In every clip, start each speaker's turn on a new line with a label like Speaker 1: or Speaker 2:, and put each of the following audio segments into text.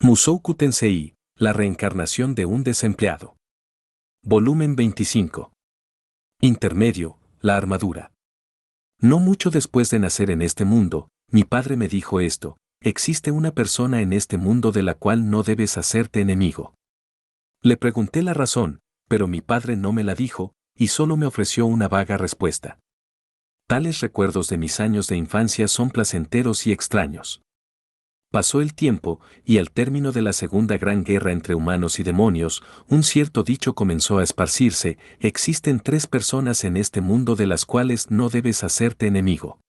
Speaker 1: Mushoku Tensei, la reencarnación de un desempleado. Volumen 25. Intermedio, la armadura. No mucho después de nacer en este mundo, mi padre me dijo esto: existe una persona en este mundo de la cual no debes hacerte enemigo. Le pregunté la razón, pero mi padre no me la dijo, y solo me ofreció una vaga respuesta. Tales recuerdos de mis años de infancia son placenteros y extraños. Pasó el tiempo, y al término de la Segunda Gran Guerra entre humanos y demonios, un cierto dicho comenzó a esparcirse: existen 3 personas en este mundo de las cuales no debes hacerte enemigo.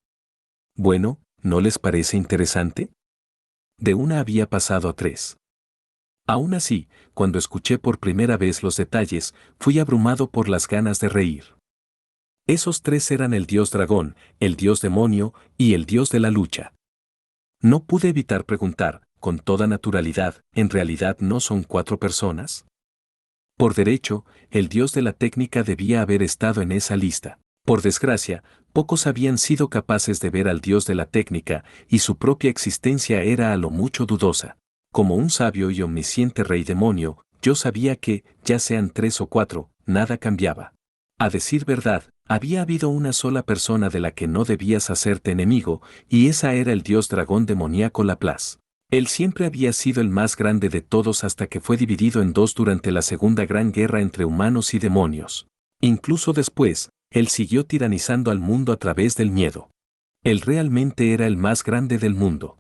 Speaker 1: Bueno, ¿no les parece interesante? De una había pasado a 3. Aún así, cuando escuché por primera vez los detalles, fui abrumado por las ganas de reír. Esos 3 eran el dios dragón, el dios demonio y el dios de la lucha. No pude evitar preguntar, con toda naturalidad: ¿en realidad no son 4 personas? Por derecho, el dios de la técnica debía haber estado en esa lista. Por desgracia, pocos habían sido capaces de ver al dios de la técnica, y su propia existencia era a lo mucho dudosa. Como un sabio y omnisciente rey demonio, yo sabía que, ya sean 3 o 4, nada cambiaba. A decir verdad, había habido una sola persona de la que no debías hacerte enemigo, y esa era el dios dragón demoníaco Laplace. Él siempre había sido el más grande de todos hasta que fue dividido en 2 durante la Segunda Gran Guerra entre humanos y demonios. Incluso después, él siguió tiranizando al mundo a través del miedo. Él realmente era el más grande del mundo.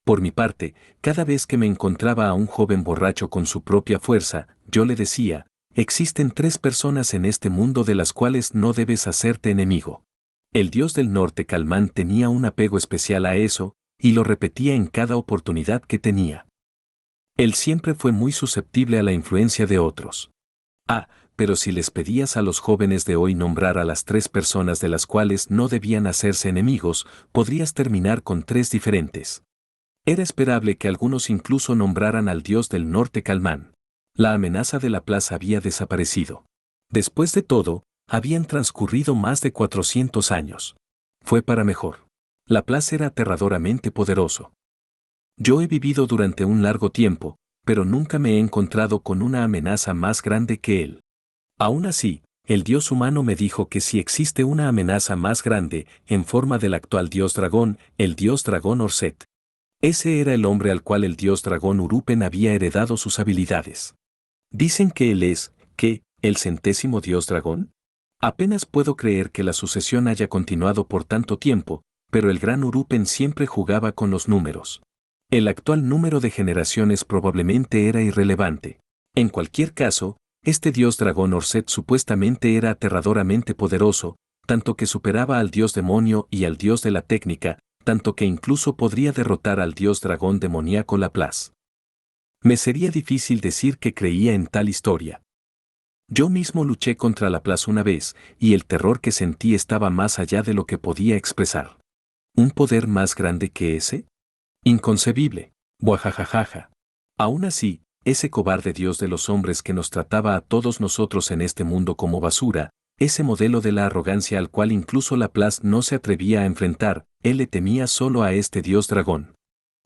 Speaker 1: Por mi parte, cada vez que me encontraba a un joven borracho con su propia fuerza, yo le decía: existen 3 personas en este mundo de las cuales no debes hacerte enemigo. El dios del norte Calmán tenía un apego especial a eso, y lo repetía en cada oportunidad que tenía. Él siempre fue muy susceptible a la influencia de otros. Pero si les pedías a los jóvenes de hoy nombrar a las 3 personas de las cuales no debían hacerse enemigos, podrías terminar con 3 diferentes. Era esperable que algunos incluso nombraran al dios del norte Calmán. La amenaza de Laplace había desaparecido. Después de todo, habían transcurrido más de 400 años. Fue para mejor. Laplace era aterradoramente poderoso. Yo he vivido durante un largo tiempo, pero nunca me he encontrado con una amenaza más grande que él. Aún así, el dios humano me dijo que si existe una amenaza más grande, en forma del actual dios dragón, el dios dragón Orset. Ese era el hombre al cual el dios dragón Urupen había heredado sus habilidades. Dicen que él es, ¿qué?, el 100º dios dragón. Apenas puedo creer que la sucesión haya continuado por tanto tiempo, pero el gran Urupen siempre jugaba con los números. El actual número de generaciones probablemente era irrelevante. En cualquier caso, este dios dragón Orset supuestamente era aterradoramente poderoso, tanto que superaba al dios demonio y al dios de la técnica, tanto que incluso podría derrotar al dios dragón demoníaco Laplace. Me sería difícil decir que creía en tal historia. Yo mismo luché contra Laplace una vez, y el terror que sentí estaba más allá de lo que podía expresar. ¿Un poder más grande que ese? Inconcebible. Buajajajaja. Aún así, ese cobarde dios de los hombres que nos trataba a todos nosotros en este mundo como basura, ese modelo de la arrogancia al cual incluso Laplace no se atrevía a enfrentar, él le temía solo a este dios dragón.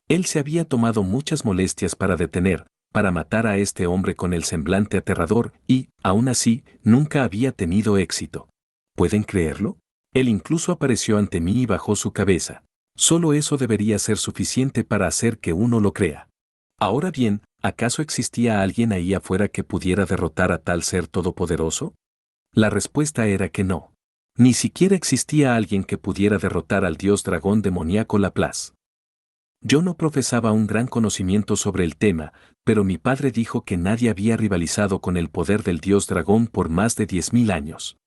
Speaker 1: Él se había tomado muchas molestias para detener, para matar a este hombre con el semblante aterrador y, aún así, nunca había tenido éxito. ¿Pueden creerlo? Él incluso apareció ante mí y bajó su cabeza. Solo eso debería ser suficiente para hacer que uno lo crea. Ahora bien, ¿acaso existía alguien ahí afuera que pudiera derrotar a tal ser todopoderoso? La respuesta era que no. Ni siquiera existía alguien que pudiera derrotar al dios dragón demoníaco Laplace. Yo no profesaba un gran conocimiento sobre el tema, pero mi padre dijo que nadie había rivalizado con el poder del dios dragón por más de 10.000 años.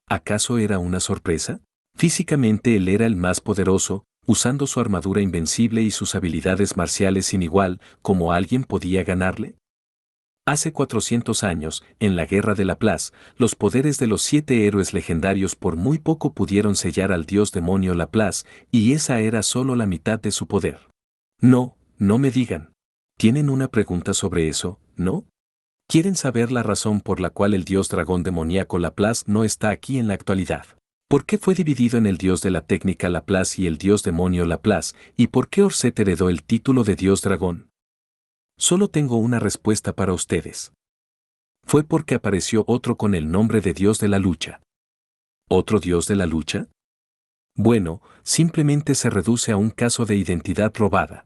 Speaker 1: ¿Acaso era una sorpresa? Físicamente él era el más poderoso, usando su armadura invencible y sus habilidades marciales sin igual. ¿Cómo alguien podía ganarle? Hace 400 años, en la guerra de Laplace, los poderes de los 7 héroes legendarios por muy poco pudieron sellar al dios demonio Laplace, y esa era solo la mitad de su poder. No, no me digan. ¿Tienen una pregunta sobre eso, no? ¿Quieren saber la razón por la cual el dios dragón demoníaco Laplace no está aquí en la actualidad? ¿Por qué fue dividido en el dios de la técnica Laplace y el dios demonio Laplace, y por qué Orset heredó el título de dios dragón? Solo tengo una respuesta para ustedes. Fue porque apareció otro con el nombre de Dios de la lucha. ¿Otro Dios de la lucha? Bueno, simplemente se reduce a un caso de identidad robada.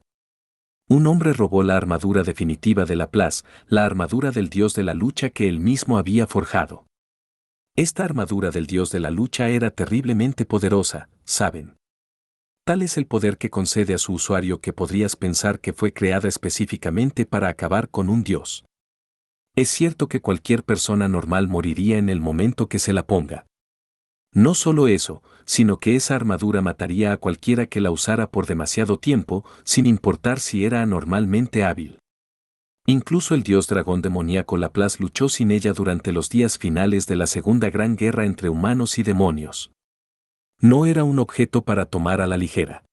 Speaker 1: Un hombre robó la armadura definitiva de Laplace, la armadura del Dios de la lucha que él mismo había forjado. Esta armadura del Dios de la lucha era terriblemente poderosa, ¿saben? Tal es el poder que concede a su usuario que podrías pensar que fue creada específicamente para acabar con un Dios. Es cierto que cualquier persona normal moriría en el momento que se la ponga. No solo eso, sino que esa armadura mataría a cualquiera que la usara por demasiado tiempo, sin importar si era anormalmente hábil. Incluso el dios dragón demoníaco Laplace luchó sin ella durante los días finales de la Segunda Gran Guerra entre humanos y demonios. No era un objeto para tomar a la ligera.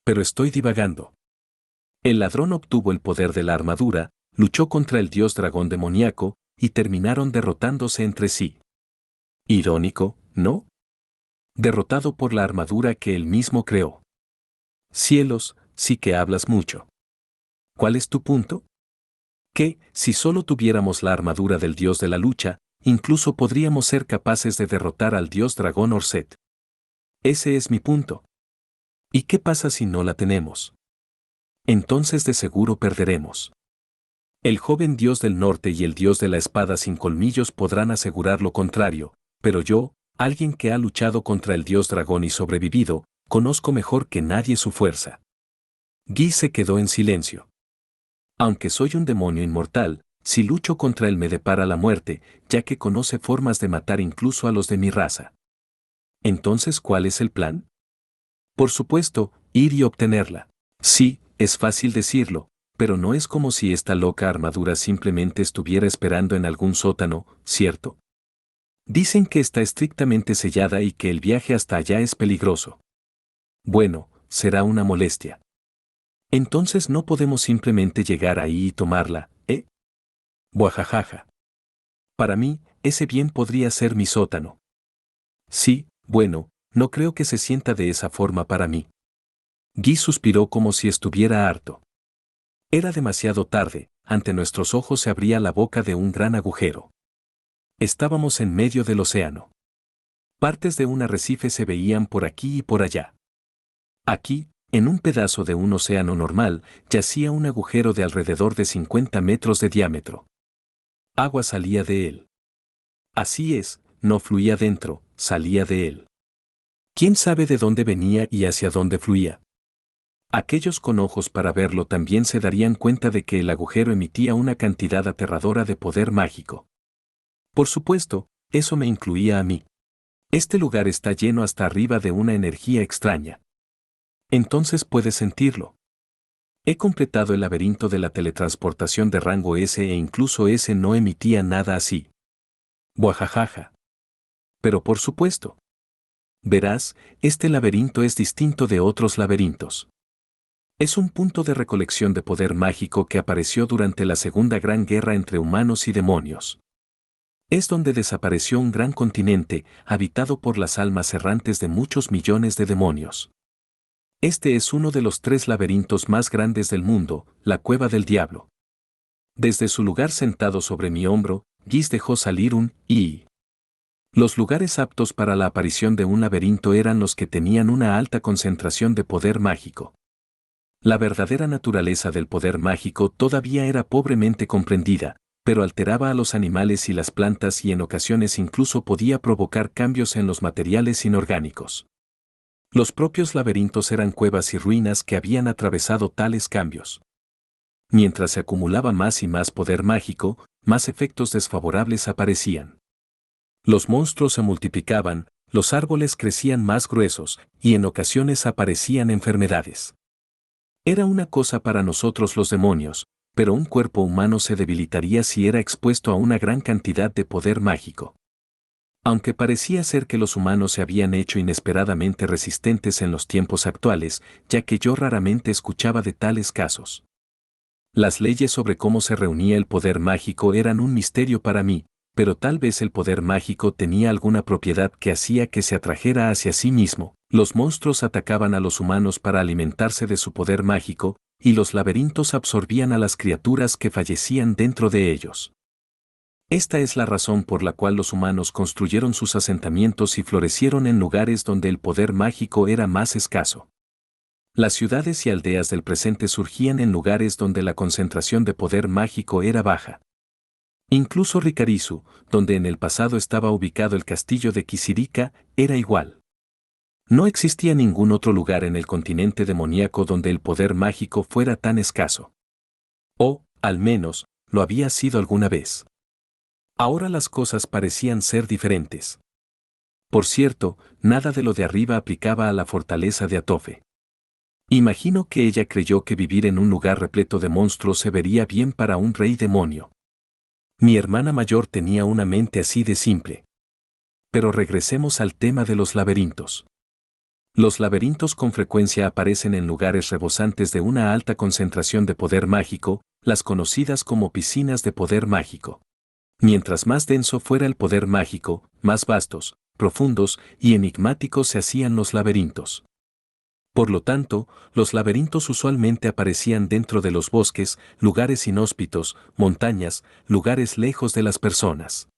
Speaker 1: Pero estoy divagando. El ladrón obtuvo el poder de la armadura, luchó contra el dios dragón demoníaco, y terminaron derrotándose entre sí. Irónico, ¿no? Derrotado por la armadura que él mismo creó. Cielos, sí que hablas mucho. ¿Cuál es tu punto? Que, si solo tuviéramos la armadura del dios de la lucha, incluso podríamos ser capaces de derrotar al dios dragón Orset. Ese es mi punto. ¿Y qué pasa si no la tenemos? Entonces de seguro perderemos. El joven dios del norte y el dios de la espada sin colmillos podrán asegurar lo contrario, pero yo, alguien que ha luchado contra el dios dragón y sobrevivido, conozco mejor que nadie su fuerza. Guy se quedó en silencio. Aunque soy un demonio inmortal, si lucho contra él me depara la muerte, ya que conoce formas de matar incluso a los de mi raza. Entonces, ¿cuál es el plan? Por supuesto, ir y obtenerla. Sí, es fácil decirlo, pero no es como si esta loca armadura simplemente estuviera esperando en algún sótano, ¿cierto? Dicen que está estrictamente sellada y que el viaje hasta allá es peligroso. Bueno, será una molestia. Entonces no podemos simplemente llegar ahí y tomarla, ¿eh? Buajajaja. Para mí, ese bien podría ser mi sótano. Sí, bueno, no creo que se sienta de esa forma para mí. Guy suspiró como si estuviera harto. Era demasiado tarde, ante nuestros ojos se abría la boca de un gran agujero. Estábamos en medio del océano. Partes de un arrecife se veían por aquí y por allá. Aquí, en un pedazo de un océano normal, yacía un agujero de alrededor de 50 metros de diámetro. Agua salía de él. Así es, no fluía dentro, salía de él. ¿Quién sabe de dónde venía y hacia dónde fluía? Aquellos con ojos para verlo también se darían cuenta de que el agujero emitía una cantidad aterradora de poder mágico. Por supuesto, eso me incluía a mí. Este lugar está lleno hasta arriba de una energía extraña. Entonces puedes sentirlo. He completado el laberinto de la teletransportación de rango S e incluso ese no emitía nada así. Buajajaja. Pero por supuesto. Verás, este laberinto es distinto de otros laberintos. Es un punto de recolección de poder mágico que apareció durante la Segunda Gran Guerra entre humanos y demonios. Es donde desapareció un gran continente, habitado por las almas errantes de muchos millones de demonios. Este es uno de los 3 laberintos más grandes del mundo, la Cueva del Diablo. Desde su lugar sentado sobre mi hombro, Guy dejó salir un «y». Los lugares aptos para la aparición de un laberinto eran los que tenían una alta concentración de poder mágico. La verdadera naturaleza del poder mágico todavía era pobremente comprendida, pero alteraba a los animales y las plantas y en ocasiones incluso podía provocar cambios en los materiales inorgánicos. Los propios laberintos eran cuevas y ruinas que habían atravesado tales cambios. Mientras se acumulaba más y más poder mágico, más efectos desfavorables aparecían. Los monstruos se multiplicaban, los árboles crecían más gruesos, y en ocasiones aparecían enfermedades. Era una cosa para nosotros los demonios, pero un cuerpo humano se debilitaría si era expuesto a una gran cantidad de poder mágico. Aunque parecía ser que los humanos se habían hecho inesperadamente resistentes en los tiempos actuales, ya que yo raramente escuchaba de tales casos. Las leyes sobre cómo se reunía el poder mágico eran un misterio para mí, pero tal vez el poder mágico tenía alguna propiedad que hacía que se atrajera hacia sí mismo. Los monstruos atacaban a los humanos para alimentarse de su poder mágico, y los laberintos absorbían a las criaturas que fallecían dentro de ellos. Esta es la razón por la cual los humanos construyeron sus asentamientos y florecieron en lugares donde el poder mágico era más escaso. Las ciudades y aldeas del presente surgían en lugares donde la concentración de poder mágico era baja. Incluso Ricarizu, donde en el pasado estaba ubicado el castillo de Kisirika, era igual. No existía ningún otro lugar en el continente demoníaco donde el poder mágico fuera tan escaso. O, al menos, lo había sido alguna vez. Ahora las cosas parecían ser diferentes. Por cierto, nada de lo de arriba aplicaba a la fortaleza de Atofe. Imagino que ella creyó que vivir en un lugar repleto de monstruos se vería bien para un rey demonio. Mi hermana mayor tenía una mente así de simple. Pero regresemos al tema de los laberintos. Los laberintos con frecuencia aparecen en lugares rebosantes de una alta concentración de poder mágico, las conocidas como piscinas de poder mágico. Mientras más denso fuera el poder mágico, más vastos, profundos y enigmáticos se hacían los laberintos. Por lo tanto, los laberintos usualmente aparecían dentro de los bosques, lugares inhóspitos, montañas, lugares lejos de las personas.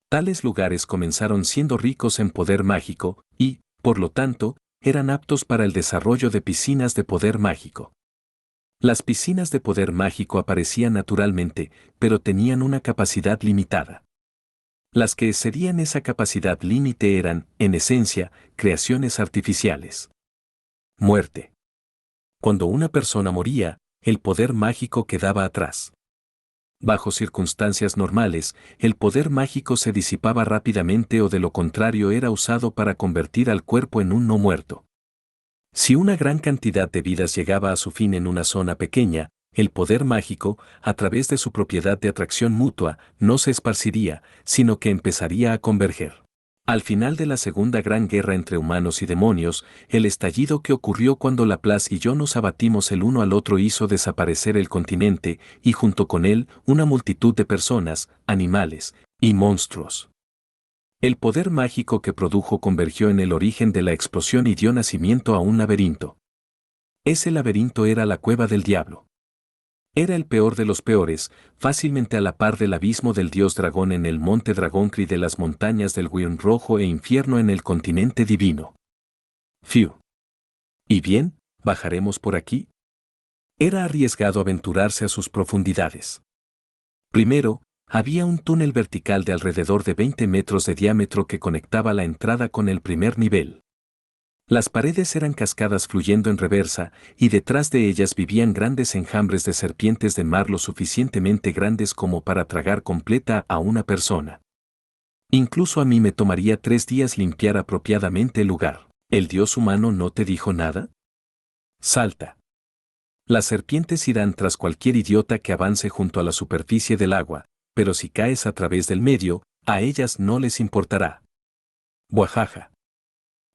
Speaker 1: Tales lugares comenzaron siendo ricos en poder mágico y, por lo tanto, eran aptos para el desarrollo de piscinas de poder mágico. Las piscinas de poder mágico aparecían naturalmente, pero tenían una capacidad limitada. Las que excedían esa capacidad límite eran, en esencia, creaciones artificiales. Muerte. Cuando una persona moría, el poder mágico quedaba atrás. Bajo circunstancias normales, el poder mágico se disipaba rápidamente o de lo contrario era usado para convertir al cuerpo en un no muerto. Si una gran cantidad de vidas llegaba a su fin en una zona pequeña, el poder mágico, a través de su propiedad de atracción mutua, no se esparciría, sino que empezaría a converger. Al final de la Segunda Gran Guerra entre humanos y demonios, el estallido que ocurrió cuando Laplace y yo nos abatimos el uno al otro hizo desaparecer el continente, y junto con él, una multitud de personas, animales y monstruos. El poder mágico que produjo convergió en el origen de la explosión y dio nacimiento a un laberinto. Ese laberinto era la cueva del diablo. Era el peor de los peores, fácilmente a la par del abismo del dios dragón en el monte Dragoncri de las montañas del Wyrm Rojo e infierno en el continente divino. Fiu. ¿Y bien, bajaremos por aquí? Era arriesgado aventurarse a sus profundidades. Primero, había un túnel vertical de alrededor de 20 metros de diámetro que conectaba la entrada con el primer nivel. Las paredes eran cascadas fluyendo en reversa, y detrás de ellas vivían grandes enjambres de serpientes de mar lo suficientemente grandes como para tragar completa a una persona. Incluso a mí me tomaría 3 días limpiar apropiadamente el lugar. ¿El dios humano no te dijo nada? Salta. Las serpientes irán tras cualquier idiota que avance junto a la superficie del agua, pero si caes a través del medio, a ellas no les importará. Buajaja.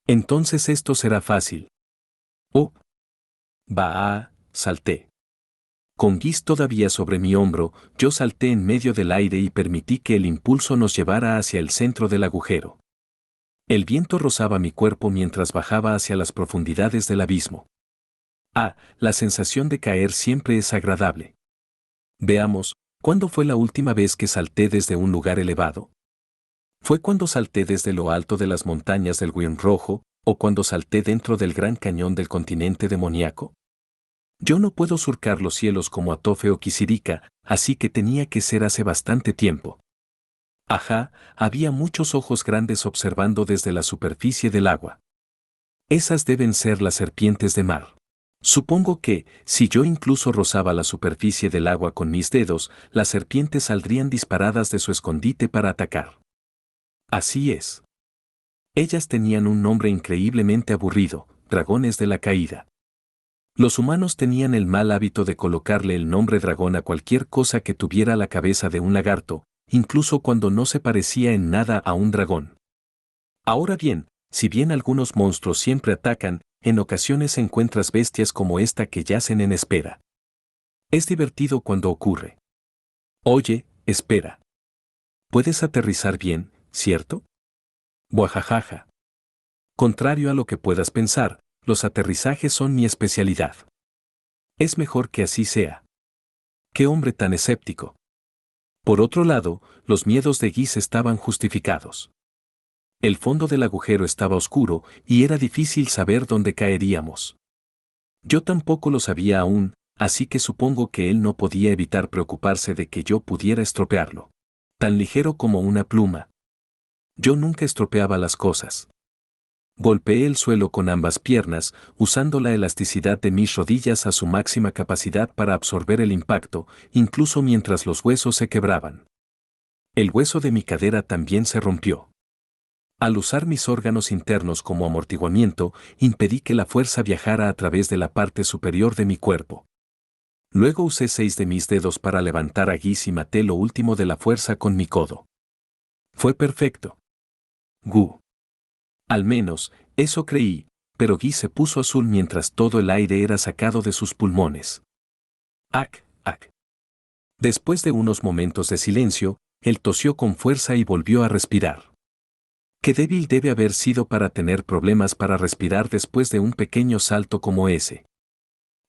Speaker 1: Entonces esto será fácil. Oh. Salté. Con Guis todavía sobre mi hombro, yo salté en medio del aire y permití que el impulso nos llevara hacia el centro del agujero. El viento rozaba mi cuerpo mientras bajaba hacia las profundidades del abismo. La sensación de caer siempre es agradable. Veamos, ¿cuándo fue la última vez que salté desde un lugar elevado? ¿Fue cuando salté desde lo alto de las montañas del Wyrm Rojo, o cuando salté dentro del gran cañón del continente demoníaco? Yo no puedo surcar los cielos como Atofe o Kisirika, así que tenía que ser hace bastante tiempo. Ajá, había muchos ojos grandes observando desde la superficie del agua. Esas deben ser las serpientes de mar. Supongo que, si yo incluso rozaba la superficie del agua con mis dedos, las serpientes saldrían disparadas de su escondite para atacar. Así es. Ellas tenían un nombre increíblemente aburrido, dragones de la caída. Los humanos tenían el mal hábito de colocarle el nombre dragón a cualquier cosa que tuviera la cabeza de un lagarto, incluso cuando no se parecía en nada a un dragón. Ahora bien, si bien algunos monstruos siempre atacan, en ocasiones encuentras bestias como esta que yacen en espera. Es divertido cuando ocurre. Oye, espera. Puedes aterrizar bien, ¿cierto? Buajajaja. Contrario a lo que puedas pensar, los aterrizajes son mi especialidad. Es mejor que así sea. ¡Qué hombre tan escéptico! Por otro lado, los miedos de Guis estaban justificados. El fondo del agujero estaba oscuro y era difícil saber dónde caeríamos. Yo tampoco lo sabía aún, así que supongo que él no podía evitar preocuparse de que yo pudiera estropearlo. Tan ligero como una pluma. Yo nunca estropeaba las cosas. Golpeé el suelo con ambas piernas, usando la elasticidad de mis rodillas a su máxima capacidad para absorber el impacto, incluso mientras los huesos se quebraban. El hueso de mi cadera también se rompió. Al usar mis órganos internos como amortiguamiento, impedí que la fuerza viajara a través de la parte superior de mi cuerpo. Luego usé 6 de mis dedos para levantar a Guis y maté lo último de la fuerza con mi codo. Fue perfecto. Gu. Al menos, eso creí, pero Guy se puso azul mientras todo el aire era sacado de sus pulmones. ¡Ac! ¡Ac! Después de unos momentos de silencio, él tosió con fuerza y volvió a respirar. Qué débil debe haber sido para tener problemas para respirar después de un pequeño salto como ese.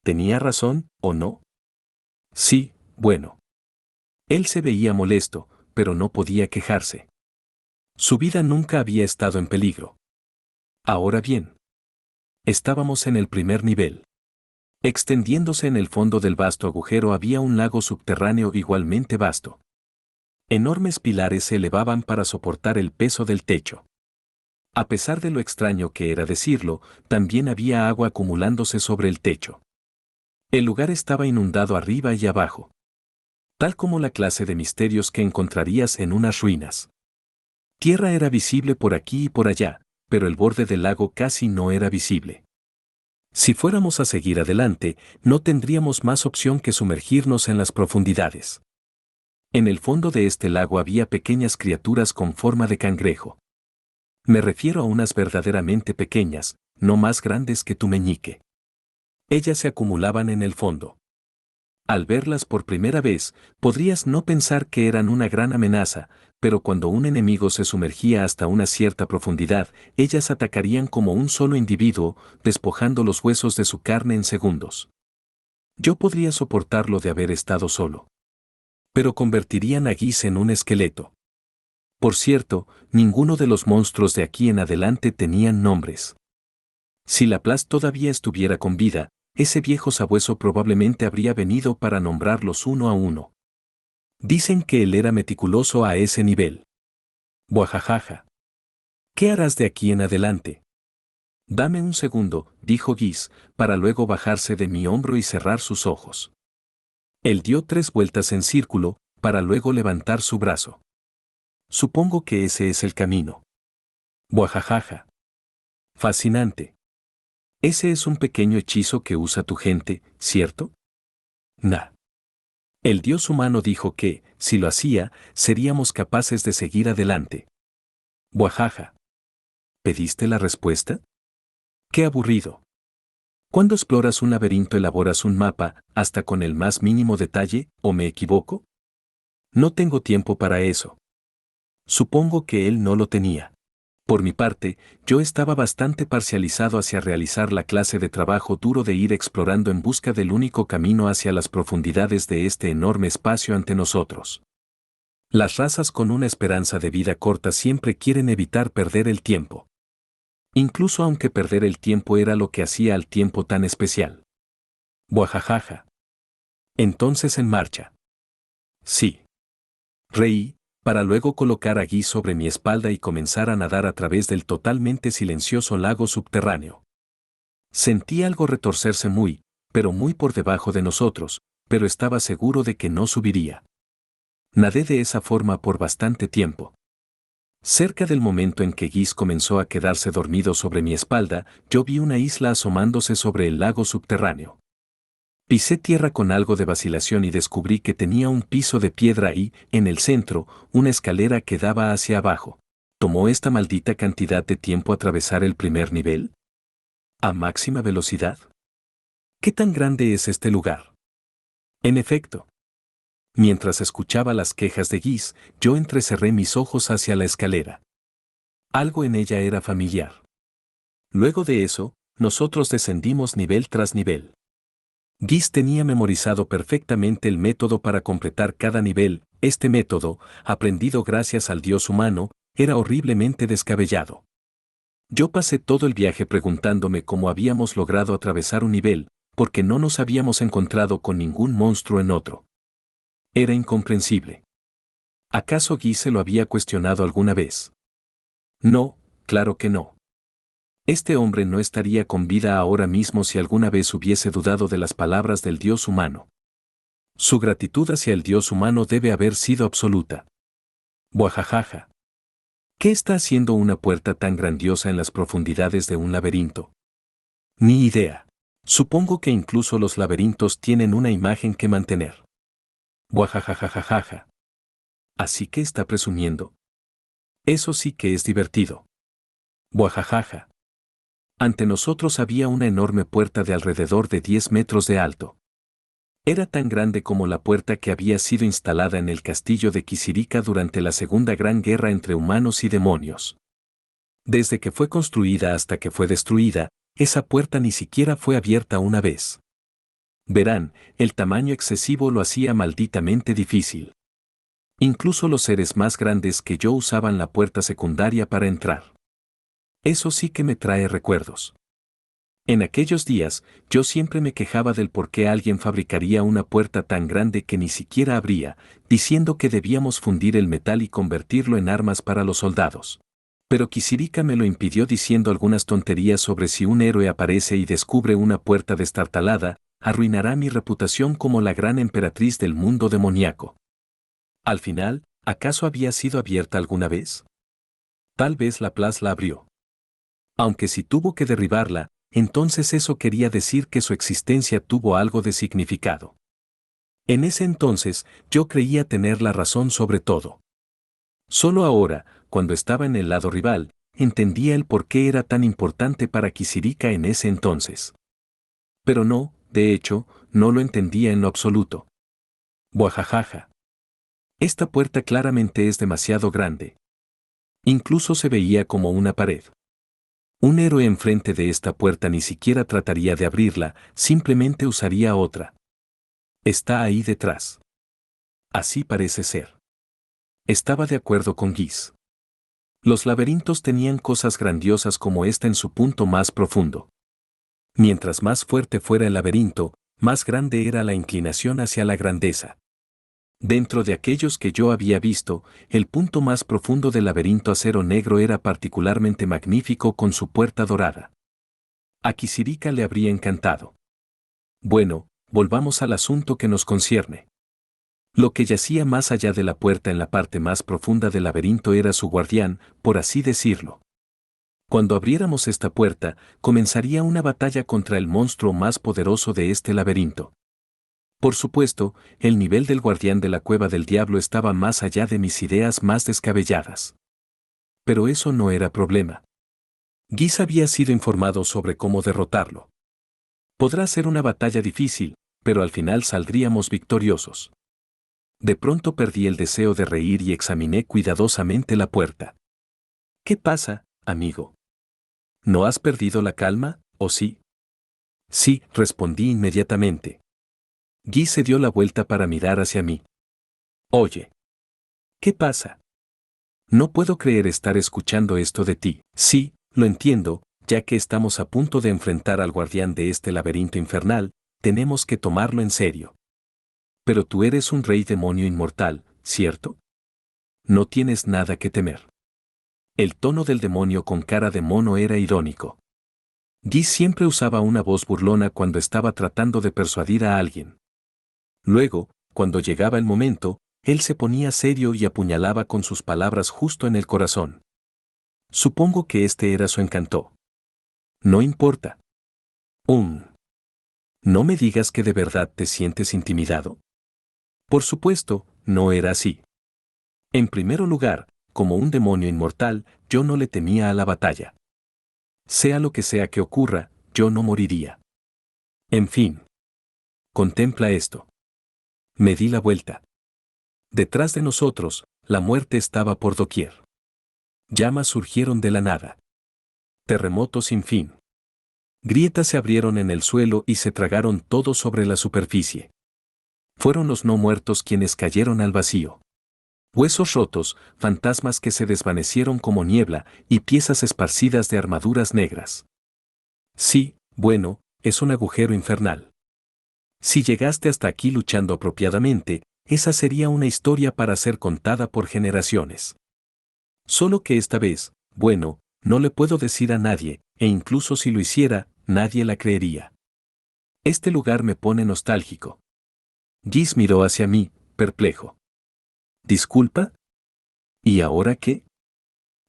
Speaker 1: ¿Tenía razón, o no? Sí, bueno. Él se veía molesto, pero no podía quejarse. Su vida nunca había estado en peligro. Ahora bien. Estábamos en el primer nivel. Extendiéndose en el fondo del vasto agujero había un lago subterráneo igualmente vasto. Enormes pilares se elevaban para soportar el peso del techo. A pesar de lo extraño que era decirlo, también había agua acumulándose sobre el techo. El lugar estaba inundado arriba y abajo. Tal como la clase de misterios que encontrarías en unas ruinas. Tierra era visible por aquí y por allá, pero el borde del lago casi no era visible. Si fuéramos a seguir adelante, no tendríamos más opción que sumergirnos en las profundidades. En el fondo de este lago había pequeñas criaturas con forma de cangrejo. Me refiero a unas verdaderamente pequeñas, no más grandes que tu meñique. Ellas se acumulaban en el fondo. Al verlas por primera vez, podrías no pensar que eran una gran amenaza, pero cuando un enemigo se sumergía hasta una cierta profundidad, ellas atacarían como un solo individuo, despojando los huesos de su carne en segundos. Yo podría soportarlo de haber estado solo. Pero convertirían a Guis en un esqueleto. Por cierto, ninguno de los monstruos de aquí en adelante tenían nombres. Si Laplace todavía estuviera con vida, ese viejo sabueso probablemente habría venido para nombrarlos uno a uno. Dicen que él era meticuloso a ese nivel. Buajajaja. ¿Qué harás de aquí en adelante? Dame un segundo, dijo Guis, para luego bajarse de mi hombro y cerrar sus ojos. Él dio 3 vueltas en círculo, para luego levantar su brazo. Supongo que ese es el camino. Buajajaja. Fascinante. Ese es un pequeño hechizo que usa tu gente, ¿cierto? Nah. El dios humano dijo que, si lo hacía, seríamos capaces de seguir adelante. Buajaja. ¿Pediste la respuesta? ¡Qué aburrido! Cuando exploras un laberinto elaboras un mapa, hasta con el más mínimo detalle, ¿o me equivoco? No tengo tiempo para eso. Supongo que él no lo tenía. Por mi parte, yo estaba bastante parcializado hacia realizar la clase de trabajo duro de ir explorando en busca del único camino hacia las profundidades de este enorme espacio ante nosotros. Las razas con una esperanza de vida corta siempre quieren evitar perder el tiempo. Incluso aunque perder el tiempo era lo que hacía al tiempo tan especial. Buajajaja. Entonces en marcha. Sí. Reí, para luego colocar a Guy sobre mi espalda y comenzar a nadar a través del totalmente silencioso lago subterráneo. Sentí algo retorcerse pero muy por debajo de nosotros, pero estaba seguro de que no subiría. Nadé de esa forma por bastante tiempo. Cerca del momento en que Guis comenzó a quedarse dormido sobre mi espalda, yo vi una isla asomándose sobre el lago subterráneo. Pisé tierra con algo de vacilación y descubrí que tenía un piso de piedra y, en el centro, una escalera que daba hacia abajo. ¿Tomó esta maldita cantidad de tiempo atravesar el primer nivel? ¿A máxima velocidad? ¿Qué tan grande es este lugar? En efecto. Mientras escuchaba las quejas de Guis, yo entrecerré mis ojos hacia la escalera. Algo en ella era familiar. Luego de eso, nosotros descendimos nivel tras nivel. Guis tenía memorizado perfectamente el método para completar cada nivel. Este método, aprendido gracias al dios humano, era horriblemente descabellado. Yo pasé todo el viaje preguntándome cómo habíamos logrado atravesar un nivel, porque no nos habíamos encontrado con ningún monstruo en otro. Era incomprensible. ¿Acaso Guy se lo había cuestionado alguna vez? No, claro que no. Este hombre no estaría con vida ahora mismo si alguna vez hubiese dudado de las palabras del dios humano. Su gratitud hacia el dios humano debe haber sido absoluta. Buajajaja. ¿Qué está haciendo una puerta tan grandiosa en las profundidades de un laberinto? Ni idea. Supongo que incluso los laberintos tienen una imagen que mantener. Buajajajajaja. Así que está presumiendo. Eso sí que es divertido. Buajajaja. Ante nosotros había una enorme puerta de alrededor de 10 metros de alto. Era tan grande como la puerta que había sido instalada en el castillo de Kisirika durante la Segunda Gran Guerra entre humanos y demonios. Desde que fue construida hasta que fue destruida, esa puerta ni siquiera fue abierta una vez. Verán, el tamaño excesivo lo hacía malditamente difícil. Incluso los seres más grandes que yo usaban la puerta secundaria para entrar. Eso sí que me trae recuerdos. En aquellos días, yo siempre me quejaba del por qué alguien fabricaría una puerta tan grande que ni siquiera abría, diciendo que debíamos fundir el metal y convertirlo en armas para los soldados. Pero Kisirika me lo impidió diciendo algunas tonterías sobre si un héroe aparece y descubre una puerta destartalada, arruinará mi reputación como la gran emperatriz del mundo demoníaco. Al final, ¿acaso había sido abierta alguna vez? Tal vez Laplace la abrió. Aunque si tuvo que derribarla, entonces eso quería decir que su existencia tuvo algo de significado. En ese entonces, yo creía tener la razón sobre todo. Solo ahora, cuando estaba en el lado rival, entendía el por qué era tan importante para Kisirika en ese entonces. Pero no, de hecho, no lo entendía en lo absoluto. Buajajaja. Esta puerta claramente es demasiado grande. Incluso se veía como una pared. Un héroe enfrente de esta puerta ni siquiera trataría de abrirla, simplemente usaría otra. Está ahí detrás. Así parece ser. Estaba de acuerdo con Guis. Los laberintos tenían cosas grandiosas como esta en su punto más profundo. Mientras más fuerte fuera el laberinto, más grande era la inclinación hacia la grandeza. Dentro de aquellos que yo había visto, el punto más profundo del laberinto acero negro era particularmente magnífico con su puerta dorada. A Kisirika le habría encantado. Bueno, volvamos al asunto que nos concierne. Lo que yacía más allá de la puerta en la parte más profunda del laberinto era su guardián, por así decirlo. Cuando abriéramos esta puerta, comenzaría una batalla contra el monstruo más poderoso de este laberinto. Por supuesto, el nivel del guardián de la cueva del diablo estaba más allá de mis ideas más descabelladas. Pero eso no era problema. Guis había sido informado sobre cómo derrotarlo. Podrá ser una batalla difícil, pero al final saldríamos victoriosos. De pronto perdí el deseo de reír y examiné cuidadosamente la puerta. ¿Qué pasa, amigo? ¿No has perdido la calma, o sí? Sí, respondí inmediatamente. Guy se dio la vuelta para mirar hacia mí. Oye. ¿Qué pasa? No puedo creer estar escuchando esto de ti. Sí, lo entiendo, ya que estamos a punto de enfrentar al guardián de este laberinto infernal, tenemos que tomarlo en serio. Pero tú eres un rey demonio inmortal, ¿cierto? No tienes nada que temer. El tono del demonio con cara de mono era irónico. Guy siempre usaba una voz burlona cuando estaba tratando de persuadir a alguien. Luego, cuando llegaba el momento, él se ponía serio y apuñalaba con sus palabras justo en el corazón. Supongo que este era su encanto. No importa. No me digas que de verdad te sientes intimidado. Por supuesto, no era así. En primer lugar, como un demonio inmortal, yo no le temía a la batalla. Sea lo que sea que ocurra, yo no moriría. En fin. Contempla esto. Me di la vuelta. Detrás de nosotros, la muerte estaba por doquier. Llamas surgieron de la nada. Terremoto sin fin. Grietas se abrieron en el suelo y se tragaron todo sobre la superficie. Fueron los no muertos quienes cayeron al vacío. Huesos rotos, fantasmas que se desvanecieron como niebla y piezas esparcidas de armaduras negras. Sí, bueno, es un agujero infernal. Si llegaste hasta aquí luchando apropiadamente, esa sería una historia para ser contada por generaciones. Solo que esta vez, bueno, no le puedo decir a nadie, e incluso si lo hiciera, nadie la creería. Este lugar me pone nostálgico. Gis miró hacia mí, perplejo. ¿Disculpa? ¿Y ahora qué?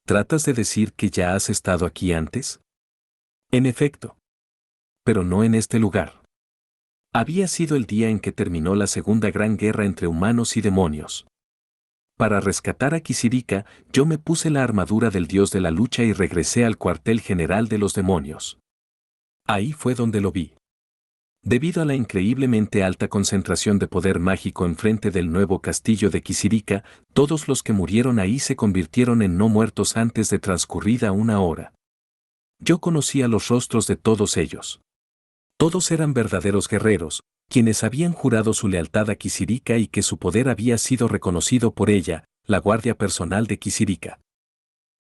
Speaker 1: ¿Tratas de decir que ya has estado aquí antes? En efecto. Pero no en este lugar. Había sido el día en que terminó la Segunda Gran Guerra entre humanos y demonios. Para rescatar a Kisirika, yo me puse la armadura del dios de la lucha y regresé al cuartel general de los demonios. Ahí fue donde lo vi. Debido a la increíblemente alta concentración de poder mágico enfrente del nuevo castillo de Kisirika, todos los que murieron ahí se convirtieron en no muertos antes de transcurrida una hora. Yo conocía los rostros de todos ellos. Todos eran verdaderos guerreros, quienes habían jurado su lealtad a Kisirika y que su poder había sido reconocido por ella, la guardia personal de Kisirika.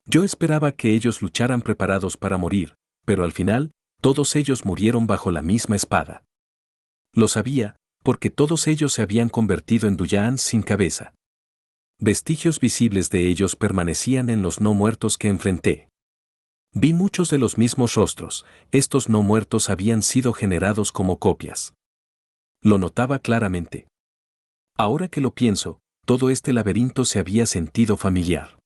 Speaker 1: Yo esperaba que ellos lucharan preparados para morir, pero al final, todos ellos murieron bajo la misma espada. Lo sabía, porque todos ellos se habían convertido en Duyans sin cabeza. Vestigios visibles de ellos permanecían en los no muertos que enfrenté. Vi muchos de los mismos rostros, estos no muertos habían sido generados como copias. Lo notaba claramente. Ahora que lo pienso, todo este laberinto se había sentido familiar.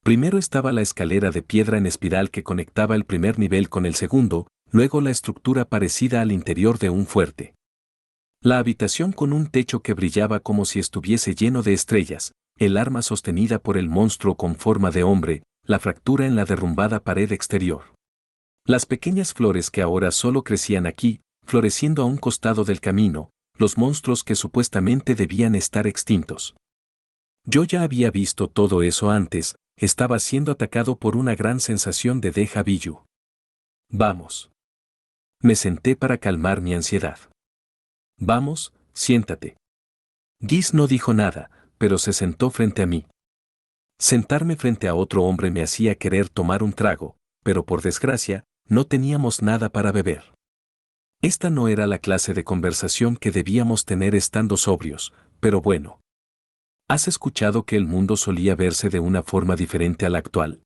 Speaker 1: Primero estaba la escalera de piedra en espiral que conectaba el primer nivel con el segundo, luego la estructura parecida al interior de un fuerte. La habitación con un techo que brillaba como si estuviese lleno de estrellas, el arma sostenida por el monstruo con forma de hombre, la fractura en la derrumbada pared exterior. Las pequeñas flores que ahora solo crecían aquí, floreciendo a un costado del camino, los monstruos que supuestamente debían estar extintos. Yo ya había visto todo eso antes, estaba siendo atacado por una gran sensación de déjà vu. Vamos. Me senté para calmar mi ansiedad. Vamos, siéntate. Gis no dijo nada, pero se sentó frente a mí. Sentarme frente a otro hombre me hacía querer tomar un trago, pero por desgracia, no teníamos nada para beber. Esta no era la clase de conversación que debíamos tener estando sobrios, pero bueno. ¿Has escuchado que el mundo solía verse de una forma diferente a la actual?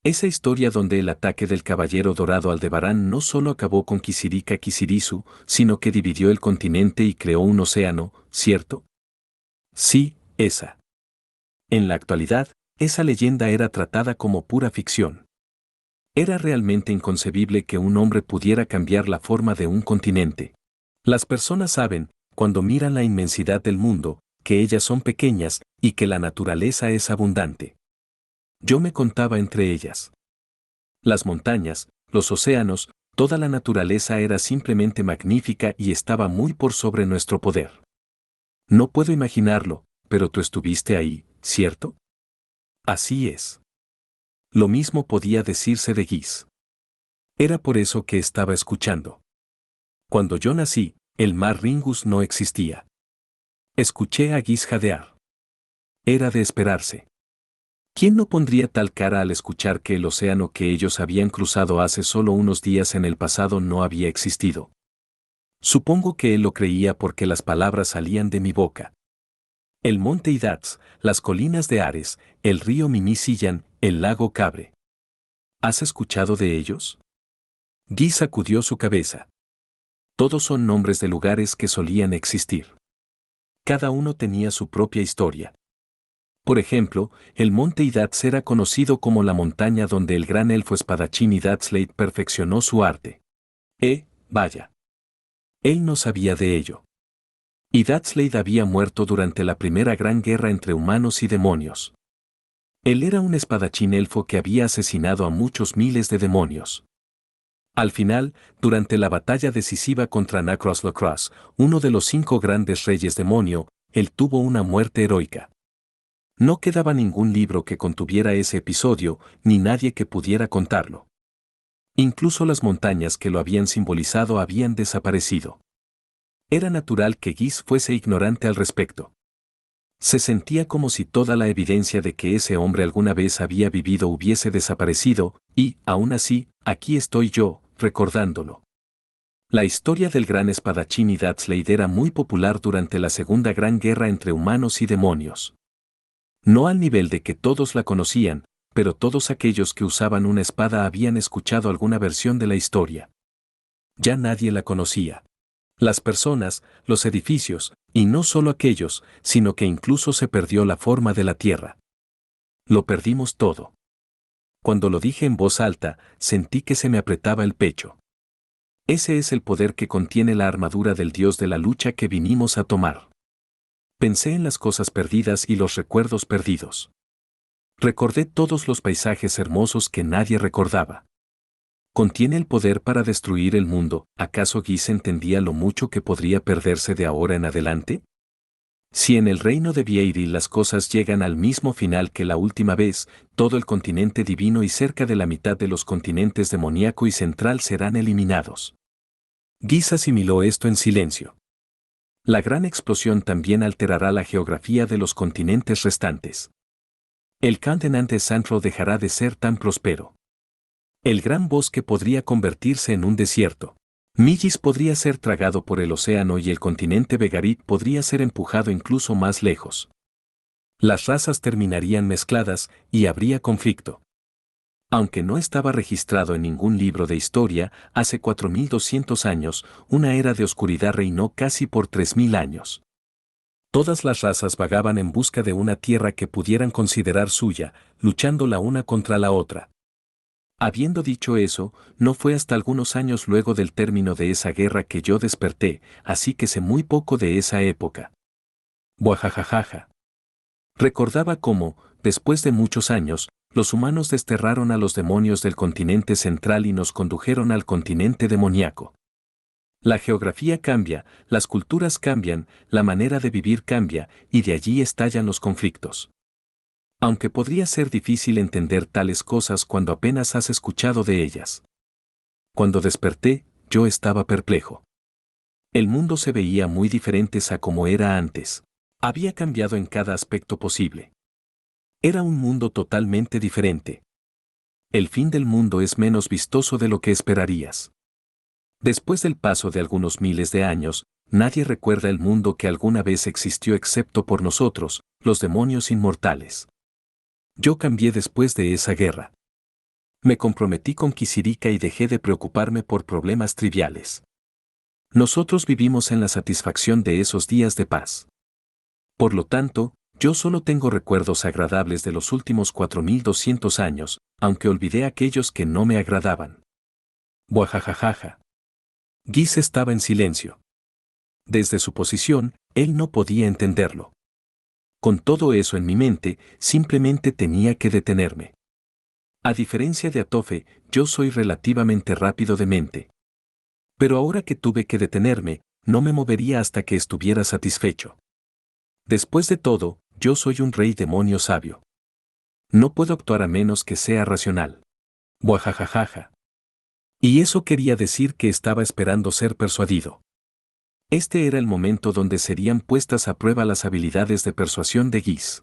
Speaker 1: Esa historia donde el ataque del Caballero Dorado Aldebarán no solo acabó con Kisirika Kisirisu, sino que dividió el continente y creó un océano, ¿cierto? Sí, esa. En la actualidad, esa leyenda era tratada como pura ficción. Era realmente inconcebible que un hombre pudiera cambiar la forma de un continente. Las personas saben, cuando miran la inmensidad del mundo, que ellas son pequeñas y que la naturaleza es abundante. Yo me contaba entre ellas. Las montañas, los océanos, toda la naturaleza era simplemente magnífica y estaba muy por sobre nuestro poder. No puedo imaginarlo, pero tú estuviste ahí, ¿cierto? Así es. Lo mismo podía decirse de Gis. Era por eso que estaba escuchando. Cuando yo nací, el mar Ringus no existía. Escuché a Gis jadear. Era de esperarse. ¿Quién no pondría tal cara al escuchar que el océano que ellos habían cruzado hace solo unos días en el pasado no había existido? Supongo que él lo creía porque las palabras salían de mi boca. El monte Idats, las colinas de Ares, el río Mimisillan, el lago Cabre. ¿Has escuchado de ellos? Guy sacudió su cabeza. Todos son nombres de lugares que solían existir. Cada uno tenía su propia historia. Por ejemplo, el monte Idats era conocido como la montaña donde el gran elfo espadachín Idatslade perfeccionó su arte. Vaya. Él no sabía de ello. Idatslade había muerto durante la primera gran guerra entre humanos y demonios. Él era un espadachín elfo que había asesinado a muchos miles de demonios. Al final, durante la batalla decisiva contra Nakros Locros, uno de los 5 grandes reyes demonio, él tuvo una muerte heroica. No quedaba ningún libro que contuviera ese episodio, ni nadie que pudiera contarlo. Incluso las montañas que lo habían simbolizado habían desaparecido. Era natural que Guis fuese ignorante al respecto. Se sentía como si toda la evidencia de que ese hombre alguna vez había vivido hubiese desaparecido, y, aún así, aquí estoy yo, recordándolo. La historia del gran espadachín Idad-Slade era muy popular durante la Segunda Gran Guerra entre humanos y demonios. No al nivel de que todos la conocían, pero todos aquellos que usaban una espada habían escuchado alguna versión de la historia. Ya nadie la conocía. Las personas, los edificios, y no solo aquellos, sino que incluso se perdió la forma de la tierra. Lo perdimos todo. Cuando lo dije en voz alta, sentí que se me apretaba el pecho. Ese es el poder que contiene la armadura del dios de la lucha que vinimos a tomar. Pensé en las cosas perdidas y los recuerdos perdidos. Recordé todos los paisajes hermosos que nadie recordaba. ¿Contiene el poder para destruir el mundo? ¿Acaso Guis entendía lo mucho que podría perderse de ahora en adelante? Si en el reino de Vieiril las cosas llegan al mismo final que la última vez, todo el continente divino y cerca de la mitad de los continentes demoníaco y central serán eliminados. Guis asimiló esto en silencio. La gran explosión también alterará la geografía de los continentes restantes. El continente central dejará de ser tan próspero. El gran bosque podría convertirse en un desierto. Millis podría ser tragado por el océano y el continente Vegarit podría ser empujado incluso más lejos. Las razas terminarían mezcladas y habría conflicto. Aunque no estaba registrado en ningún libro de historia, hace 4200 años, una era de oscuridad reinó casi por 3000 años. Todas las razas vagaban en busca de una tierra que pudieran considerar suya, luchando la una contra la otra. Habiendo dicho eso, no fue hasta algunos años luego del término de esa guerra que yo desperté, así que sé muy poco de esa época. Buajajajaja. Recordaba cómo, después de muchos años, los humanos desterraron a los demonios del continente central y nos condujeron al continente demoníaco. La geografía cambia, las culturas cambian, la manera de vivir cambia, y de allí estallan los conflictos. Aunque podría ser difícil entender tales cosas cuando apenas has escuchado de ellas. Cuando desperté, yo estaba perplejo. El mundo se veía muy diferente a como era antes. Había cambiado en cada aspecto posible. Era un mundo totalmente diferente. El fin del mundo es menos vistoso de lo que esperarías. Después del paso de algunos miles de años, nadie recuerda el mundo que alguna vez existió excepto por nosotros, los demonios inmortales. Yo cambié después de esa guerra. Me comprometí con Kisirika y dejé de preocuparme por problemas triviales. Nosotros vivimos en la satisfacción de esos días de paz. Por lo tanto, yo solo tengo recuerdos agradables de los últimos 4200 años, aunque olvidé aquellos que no me agradaban. Buajajajaja. Guis estaba en silencio. Desde su posición, él no podía entenderlo. Con todo eso en mi mente, simplemente tenía que detenerme. A diferencia de Atofe, yo soy relativamente rápido de mente. Pero ahora que tuve que detenerme, no me movería hasta que estuviera satisfecho. Después de todo, yo soy un rey demonio sabio. No puedo actuar a menos que sea racional. Buajajajaja. Y eso quería decir que estaba esperando ser persuadido. Este era el momento donde serían puestas a prueba las habilidades de persuasión de Guis.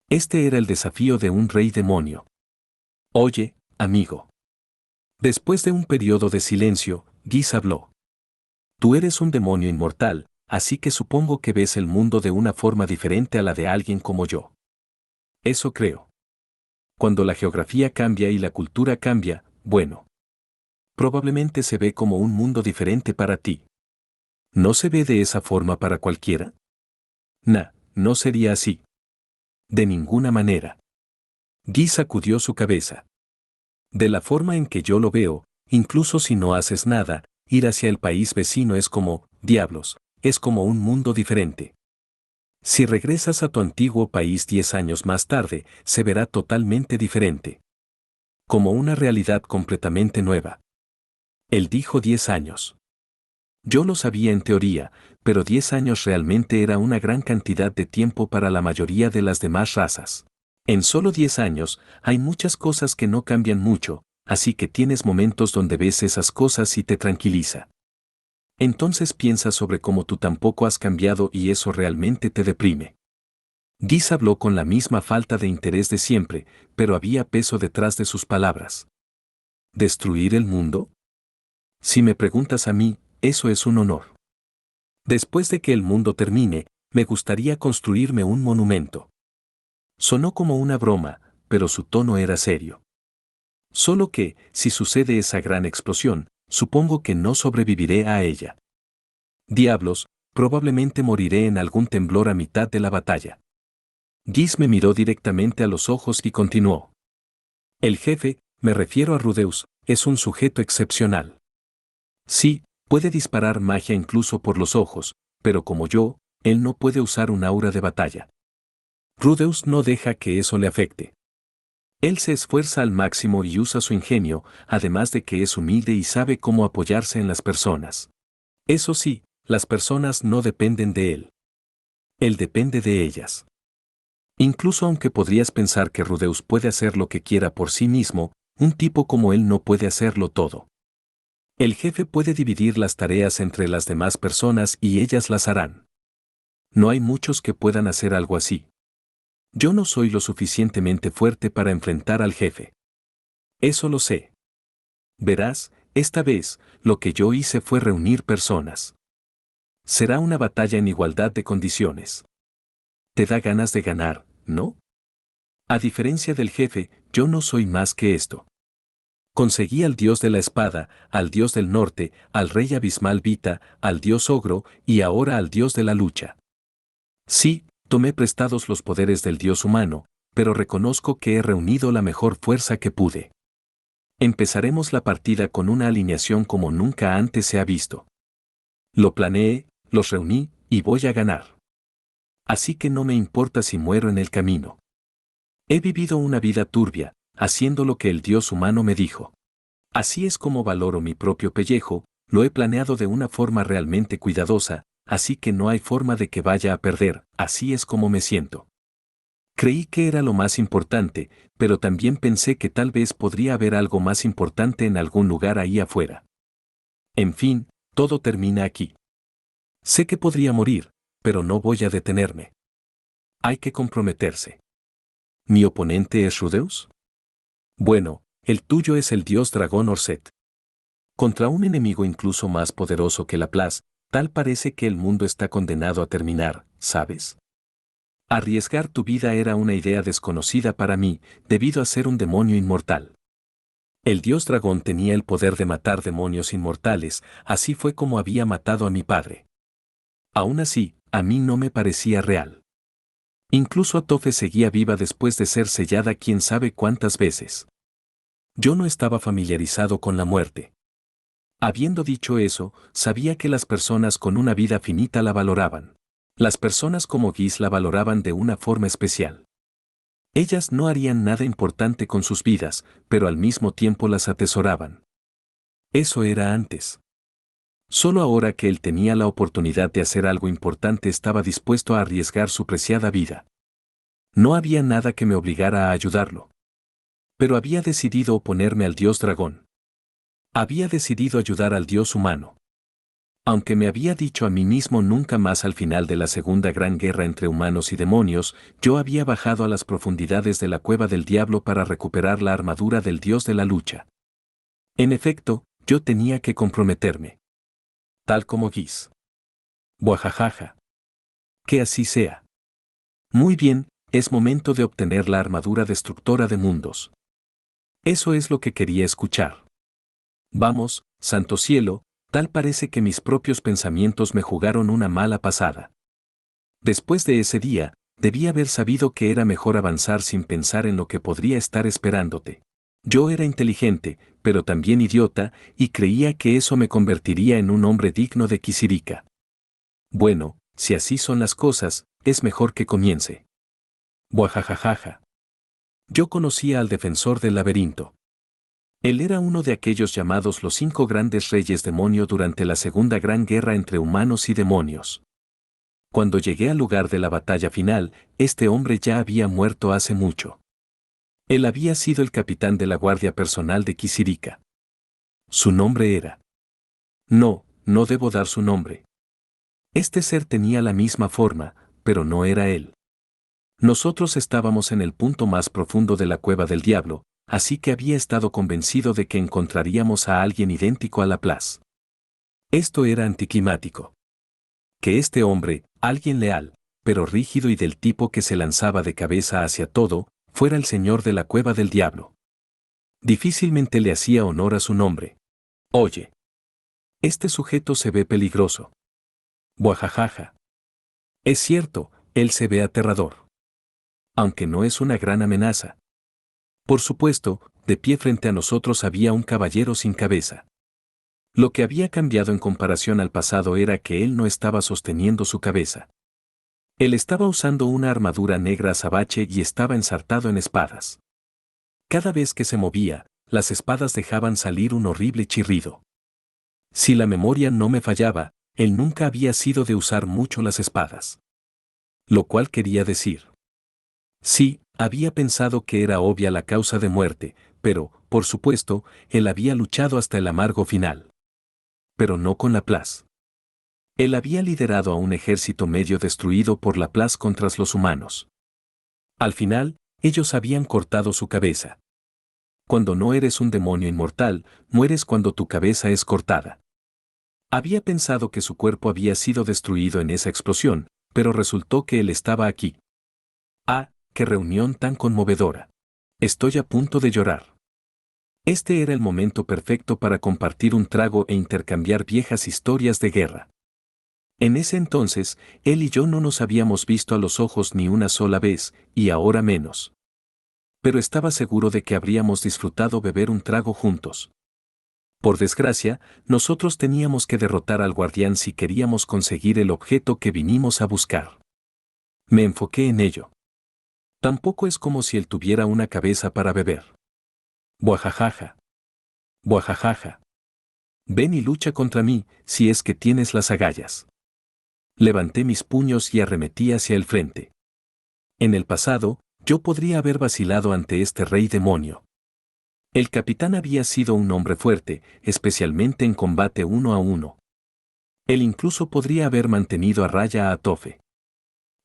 Speaker 1: Este era el desafío de un rey demonio. Oye, amigo. Después de un periodo de silencio, Guis habló. Tú eres un demonio inmortal, así que supongo que ves el mundo de una forma diferente a la de alguien como yo. Eso creo. Cuando la geografía cambia y la cultura cambia, bueno. Probablemente se ve como un mundo diferente para ti. ¿No se ve de esa forma para cualquiera? No sería así. De ninguna manera. Guy sacudió su cabeza. De la forma en que yo lo veo, incluso si no haces nada, ir hacia el país vecino es como, diablos, es como un mundo diferente. Si regresas a tu antiguo país 10 años más tarde, se verá totalmente diferente. Como una realidad completamente nueva. Él dijo 10 años. Yo lo sabía en teoría, pero 10 años realmente era una gran cantidad de tiempo para la mayoría de las demás razas. En solo 10 años, hay muchas cosas que no cambian mucho, así que tienes momentos donde ves esas cosas y te tranquiliza. Entonces piensas sobre cómo tú tampoco has cambiado y eso realmente te deprime. Giz habló con la misma falta de interés de siempre, pero había peso detrás de sus palabras. ¿Destruir el mundo? Si me preguntas a mí, eso es un honor. Después de que el mundo termine, me gustaría construirme un monumento. Sonó como una broma, pero su tono era serio. Solo que, si sucede esa gran explosión, supongo que no sobreviviré a ella. Diablos, probablemente moriré en algún temblor a mitad de la batalla. Giz me miró directamente a los ojos y continuó. El jefe, me refiero a Rudeus, es un sujeto excepcional. Sí, puede disparar magia incluso por los ojos, pero como yo, él no puede usar un aura de batalla. Rudeus no deja que eso le afecte. Él se esfuerza al máximo y usa su ingenio, además de que es humilde y sabe cómo apoyarse en las personas. Eso sí, las personas no dependen de él. Él depende de ellas. Incluso aunque podrías pensar que Rudeus puede hacer lo que quiera por sí mismo, un tipo como él no puede hacerlo todo. El jefe puede dividir las tareas entre las demás personas y ellas las harán. No hay muchos que puedan hacer algo así. Yo no soy lo suficientemente fuerte para enfrentar al jefe. Eso lo sé. Verás, esta vez, lo que yo hice fue reunir personas. Será una batalla en igualdad de condiciones. Te da ganas de ganar, ¿no? A diferencia del jefe, yo no soy más que esto. Conseguí al dios de la espada, al dios del norte, al rey abismal Vita, al dios ogro y ahora al dios de la lucha. Sí, tomé prestados los poderes del dios humano, pero reconozco que he reunido la mejor fuerza que pude. Empezaremos la partida con una alineación como nunca antes se ha visto. Lo planeé, los reuní, y voy a ganar. Así que no me importa si muero en el camino. He vivido una vida turbia, haciendo lo que el dios humano me dijo. Así es como valoro mi propio pellejo, lo he planeado de una forma realmente cuidadosa, así que no hay forma de que vaya a perder, así es como me siento. Creí que era lo más importante, pero también pensé que tal vez podría haber algo más importante en algún lugar ahí afuera. En fin, todo termina aquí. Sé que podría morir, pero no voy a detenerme. Hay que comprometerse. ¿Mi oponente es Rudeus? Bueno, el tuyo es el dios dragón Orset. Contra un enemigo incluso más poderoso que Laplace, tal parece que el mundo está condenado a terminar, ¿sabes? Arriesgar tu vida era una idea desconocida para mí, debido a ser un demonio inmortal. El dios dragón tenía el poder de matar demonios inmortales, así fue como había matado a mi padre. Aún así, a mí no me parecía real. Incluso Atofe seguía viva después de ser sellada quién sabe cuántas veces. Yo no estaba familiarizado con la muerte. Habiendo dicho eso, sabía que las personas con una vida finita la valoraban. Las personas como Giz la valoraban de una forma especial. Ellas no harían nada importante con sus vidas, pero al mismo tiempo las atesoraban. Eso era antes. Solo ahora que él tenía la oportunidad de hacer algo importante estaba dispuesto a arriesgar su preciada vida. No había nada que me obligara a ayudarlo. Pero había decidido oponerme al dios dragón. Había decidido ayudar al dios humano. Aunque me había dicho a mí mismo nunca más al final de la segunda gran guerra entre humanos y demonios, yo había bajado a las profundidades de la cueva del diablo para recuperar la armadura del dios de la lucha. En efecto, yo tenía que comprometerme. Tal como Giz. Buajajaja. Que así sea. Muy bien, es momento de obtener la armadura destructora de mundos. Eso es lo que quería escuchar. Vamos, santo cielo, tal parece que mis propios pensamientos me jugaron una mala pasada. Después de ese día, debí haber sabido que era mejor avanzar sin pensar en lo que podría estar esperándote. Yo era inteligente, pero también idiota, y creía que eso me convertiría en un hombre digno de Kisirika. Bueno, si así son las cosas, es mejor que comience. Buajajajaja. Yo conocía al defensor del laberinto. Él era uno de aquellos llamados los 5 grandes reyes demonio durante la Segunda Gran Guerra entre humanos y demonios. Cuando llegué al lugar de la batalla final, este hombre ya había muerto hace mucho. Él había sido el capitán de la guardia personal de Kisirika. Su nombre era... No debo dar su nombre. Este ser tenía la misma forma, pero no era él. Nosotros estábamos en el punto más profundo de la cueva del diablo, así que había estado convencido de que encontraríamos a alguien idéntico a Laplace. Esto era anticlimático. Que este hombre, alguien leal, pero rígido y del tipo que se lanzaba de cabeza hacia todo, fuera el señor de la cueva del diablo. Difícilmente le hacía honor a su nombre. Oye. Este sujeto se ve peligroso. Buajajaja. Es cierto, él se ve aterrador. Aunque no es una gran amenaza. Por supuesto, de pie frente a nosotros había un caballero sin cabeza. Lo que había cambiado en comparación al pasado era que él no estaba sosteniendo su cabeza. Él estaba usando una armadura negra azabache y estaba ensartado en espadas. Cada vez que se movía, las espadas dejaban salir un horrible chirrido. Si la memoria no me fallaba, él nunca había sido de usar mucho las espadas. Lo cual quería decir. Sí, había pensado que era obvia la causa de muerte, pero, por supuesto, él había luchado hasta el amargo final. Pero no con Laplace. Él había liderado a un ejército medio destruido por Laplace contra los humanos. Al final, ellos habían cortado su cabeza. Cuando no eres un demonio inmortal, mueres cuando tu cabeza es cortada. Había pensado que su cuerpo había sido destruido en esa explosión, pero resultó que él estaba aquí. ¡Ah, qué reunión tan conmovedora! Estoy a punto de llorar. Este era el momento perfecto para compartir un trago e intercambiar viejas historias de guerra. En ese entonces, él y yo no nos habíamos visto a los ojos ni una sola vez, y ahora menos. Pero estaba seguro de que habríamos disfrutado beber un trago juntos. Por desgracia, nosotros teníamos que derrotar al guardián si queríamos conseguir el objeto que vinimos a buscar. Me enfoqué en ello. Tampoco es como si él tuviera una cabeza para beber. Buajajaja. Buajajaja. Ven y lucha contra mí, si es que tienes las agallas. Levanté mis puños y arremetí hacia el frente. En el pasado, yo podría haber vacilado ante este rey demonio. El capitán había sido un hombre fuerte, especialmente en combate 1 a 1. Él incluso podría haber mantenido a raya a Atofe.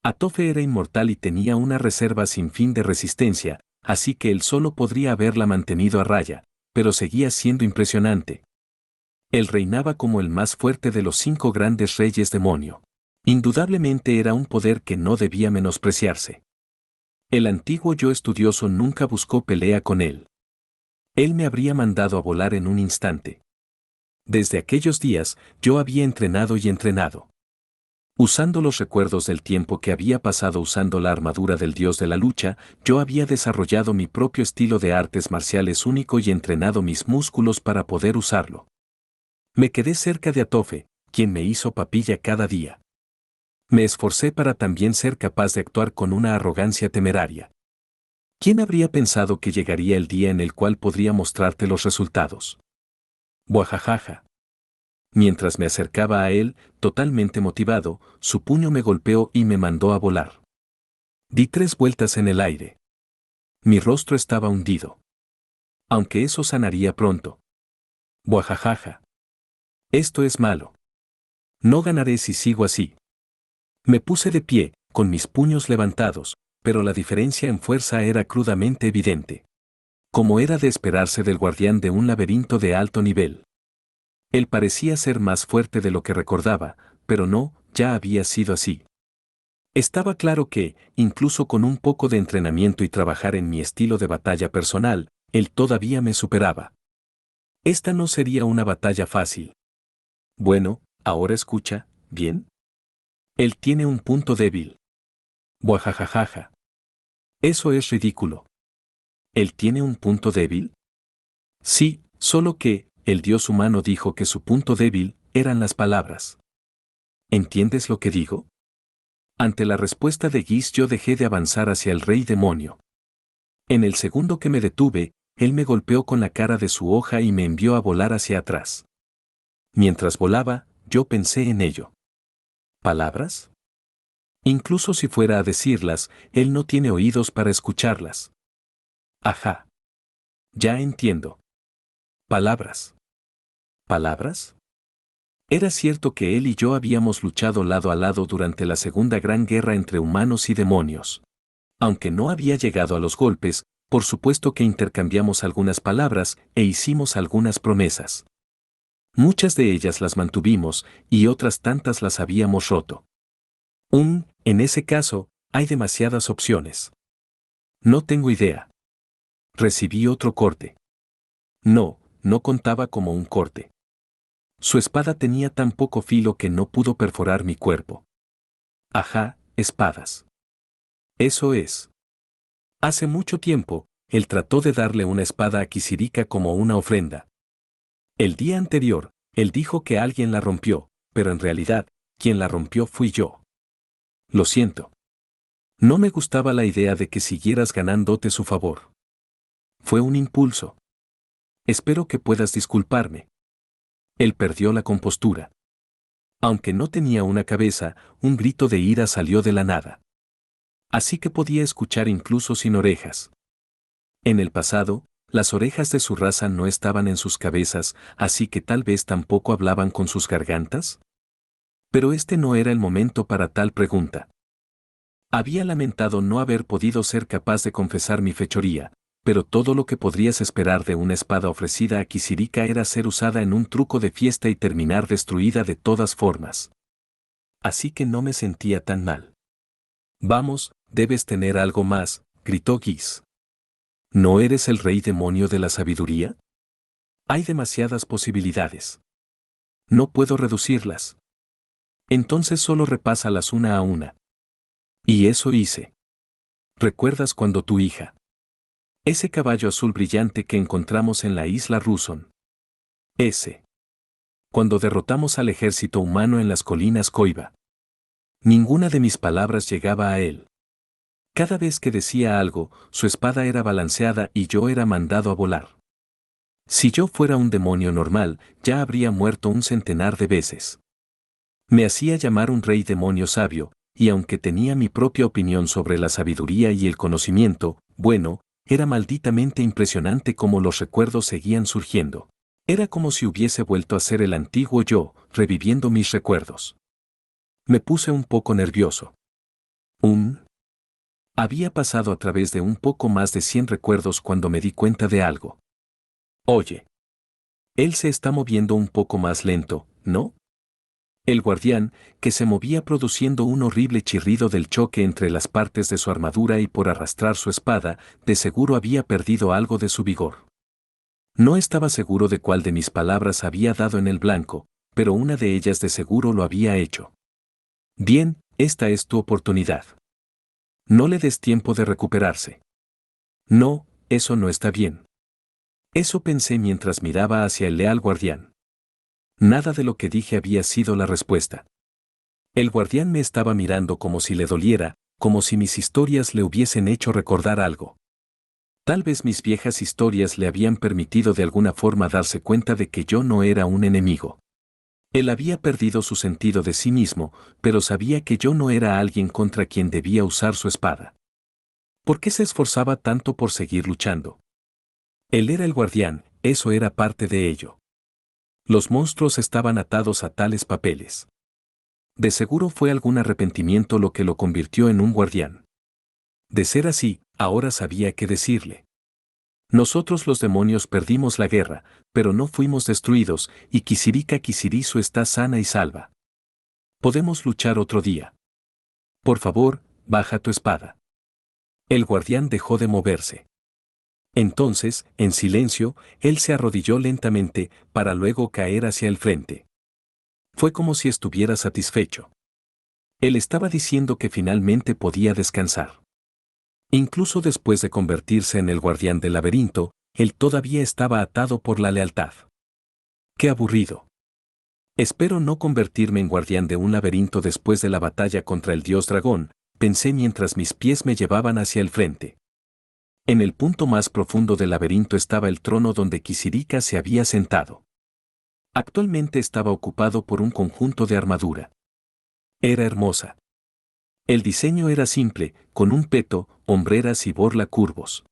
Speaker 1: Atofe era inmortal y tenía una reserva sin fin de resistencia, así que él solo podría haberla mantenido a raya, pero seguía siendo impresionante. Él reinaba como el más fuerte de los 5 grandes reyes demonio. Indudablemente era un poder que no debía menospreciarse. El antiguo yo estudioso nunca buscó pelea con él. Él me habría mandado a volar en un instante. Desde aquellos días, yo había entrenado y entrenado. Usando los recuerdos del tiempo que había pasado usando la armadura del dios de la lucha, yo había desarrollado mi propio estilo de artes marciales único y entrenado mis músculos para poder usarlo. Me quedé cerca de Atofe, quien me hizo papilla cada día. Me esforcé para también ser capaz de actuar con una arrogancia temeraria. ¿Quién habría pensado que llegaría el día en el cual podría mostrarte los resultados? Buajajaja. Mientras me acercaba a él, totalmente motivado, su puño me golpeó y me mandó a volar. Di 3 vueltas en el aire. Mi rostro estaba hundido. Aunque eso sanaría pronto. Buajajaja. Esto es malo. No ganaré si sigo así. Me puse de pie, con mis puños levantados, pero la diferencia en fuerza era crudamente evidente. Como era de esperarse del guardián de un laberinto de alto nivel. Él parecía ser más fuerte de lo que recordaba, pero no, ya había sido así. Estaba claro que, incluso con un poco de entrenamiento y trabajar en mi estilo de batalla personal, él todavía me superaba. Esta no sería una batalla fácil. Bueno, ahora escucha, ¿bien? Él tiene un punto débil. Buajajajaja. Eso es ridículo. ¿Él tiene un punto débil? Sí, solo que, el dios humano dijo que su punto débil eran las palabras. ¿Entiendes lo que digo? Ante la respuesta de Gis yo dejé de avanzar hacia el rey demonio. En el segundo que me detuve, él me golpeó con la cara de su hoja y me envió a volar hacia atrás. Mientras volaba, yo pensé en ello. ¿Palabras? Incluso si fuera a decirlas, él no tiene oídos para escucharlas. Ajá. Ya entiendo. Palabras. ¿Palabras? Era cierto que él y yo habíamos luchado lado a lado durante la Segunda Gran Guerra entre humanos y demonios. Aunque no había llegado a los golpes, por supuesto que intercambiamos algunas palabras e hicimos algunas promesas. Muchas de ellas las mantuvimos y otras tantas las habíamos roto. En ese caso, hay demasiadas opciones. No tengo idea. Recibí otro corte. No, no contaba como un corte. Su espada tenía tan poco filo que no pudo perforar mi cuerpo. Ajá, espadas. Eso es. Hace mucho tiempo, él trató de darle una espada a Kisirika como una ofrenda. El día anterior, él dijo que alguien la rompió, pero en realidad, quien la rompió fui yo. Lo siento. No me gustaba la idea de que siguieras ganándote su favor. Fue un impulso. Espero que puedas disculparme. Él perdió la compostura. Aunque no tenía una cabeza, un grito de ira salió de la nada. Así que podía escuchar incluso sin orejas. En el pasado, las orejas de su raza no estaban en sus cabezas, así que tal vez tampoco hablaban con sus gargantas. Pero este no era el momento para tal pregunta. Había lamentado no haber podido ser capaz de confesar mi fechoría, pero todo lo que podrías esperar de una espada ofrecida a Kisirika era ser usada en un truco de fiesta y terminar destruida de todas formas. Así que no me sentía tan mal. Vamos, debes tener algo más, gritó Giz. ¿No eres el rey demonio de la sabiduría? Hay demasiadas posibilidades. No puedo reducirlas. Entonces solo repásalas una a una. Y eso hice. ¿Recuerdas cuando tu hija? Ese caballo azul brillante que encontramos en la isla Ruson. Ese. Cuando derrotamos al ejército humano en las colinas Koiba. Ninguna de mis palabras llegaba a él. Cada vez que decía algo, su espada era balanceada y yo era mandado a volar. Si yo fuera un demonio normal, ya habría muerto un centenar de veces. Me hacía llamar un rey demonio sabio, y aunque tenía mi propia opinión sobre la sabiduría y el conocimiento, bueno, era malditamente impresionante cómo los recuerdos seguían surgiendo. Era como si hubiese vuelto a ser el antiguo yo, reviviendo mis recuerdos. Me puse un poco nervioso. Había pasado a través de un poco más de 100 recuerdos cuando me di cuenta de algo. Oye. Él se está moviendo un poco más lento, ¿no? El guardián, que se movía produciendo un horrible chirrido del choque entre las partes de su armadura y por arrastrar su espada, de seguro había perdido algo de su vigor. No estaba seguro de cuál de mis palabras había dado en el blanco, pero una de ellas de seguro lo había hecho. Bien, esta es tu oportunidad. No le des tiempo de recuperarse. No, eso no está bien. Eso pensé mientras miraba hacia el leal guardián. Nada de lo que dije había sido la respuesta. El guardián me estaba mirando como si le doliera, como si mis historias le hubiesen hecho recordar algo. Tal vez mis viejas historias le habían permitido de alguna forma darse cuenta de que yo no era un enemigo. Él había perdido su sentido de sí mismo, pero sabía que yo no era alguien contra quien debía usar su espada. ¿Por qué se esforzaba tanto por seguir luchando? Él era el guardián, eso era parte de ello. Los monstruos estaban atados a tales papeles. De seguro fue algún arrepentimiento lo que lo convirtió en un guardián. De ser así, ahora sabía qué decirle. Nosotros los demonios perdimos la guerra, pero no fuimos destruidos, y Kisirika Kisirisu está sana y salva. Podemos luchar otro día. Por favor, baja tu espada. El guardián dejó de moverse. Entonces, en silencio, él se arrodilló lentamente, para luego caer hacia el frente. Fue como si estuviera satisfecho. Él estaba diciendo que finalmente podía descansar. Incluso después de convertirse en el guardián del laberinto, él todavía estaba atado por la lealtad. ¡Qué aburrido! Espero no convertirme en guardián de un laberinto después de la batalla contra el dios dragón, pensé mientras mis pies me llevaban hacia el frente. En el punto más profundo del laberinto estaba el trono donde Kisirika se había sentado. Actualmente estaba ocupado por un conjunto de armadura. Era hermosa. El diseño era simple, con un peto, hombreras y borla curvos.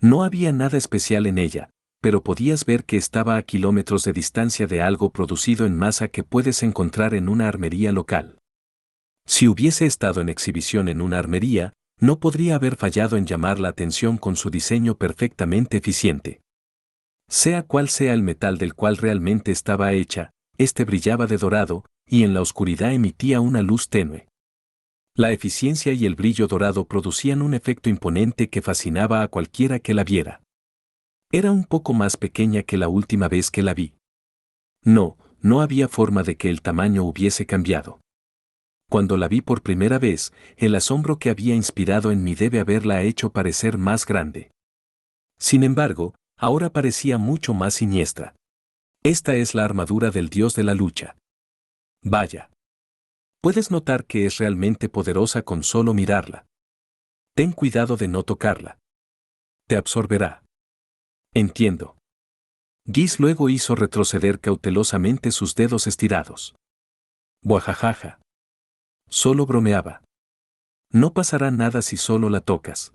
Speaker 1: No había nada especial en ella, pero podías ver que estaba a kilómetros de distancia de algo producido en masa que puedes encontrar en una armería local. Si hubiese estado en exhibición en una armería, no podría haber fallado en llamar la atención con su diseño perfectamente eficiente. Sea cual sea el metal del cual realmente estaba hecha, este brillaba de dorado, y en la oscuridad emitía una luz tenue. La eficiencia y el brillo dorado producían un efecto imponente que fascinaba a cualquiera que la viera. Era un poco más pequeña que la última vez que la vi. No había forma de que el tamaño hubiese cambiado. Cuando la vi por primera vez, el asombro que había inspirado en mí debe haberla hecho parecer más grande. Sin embargo, ahora parecía mucho más siniestra. Esta es la armadura del dios de la lucha. Vaya. Puedes notar que es realmente poderosa con solo mirarla. Ten cuidado de no tocarla. Te absorberá. Entiendo. Guis luego hizo retroceder cautelosamente sus dedos estirados. Buajajaja. Solo bromeaba. No pasará nada si solo la tocas.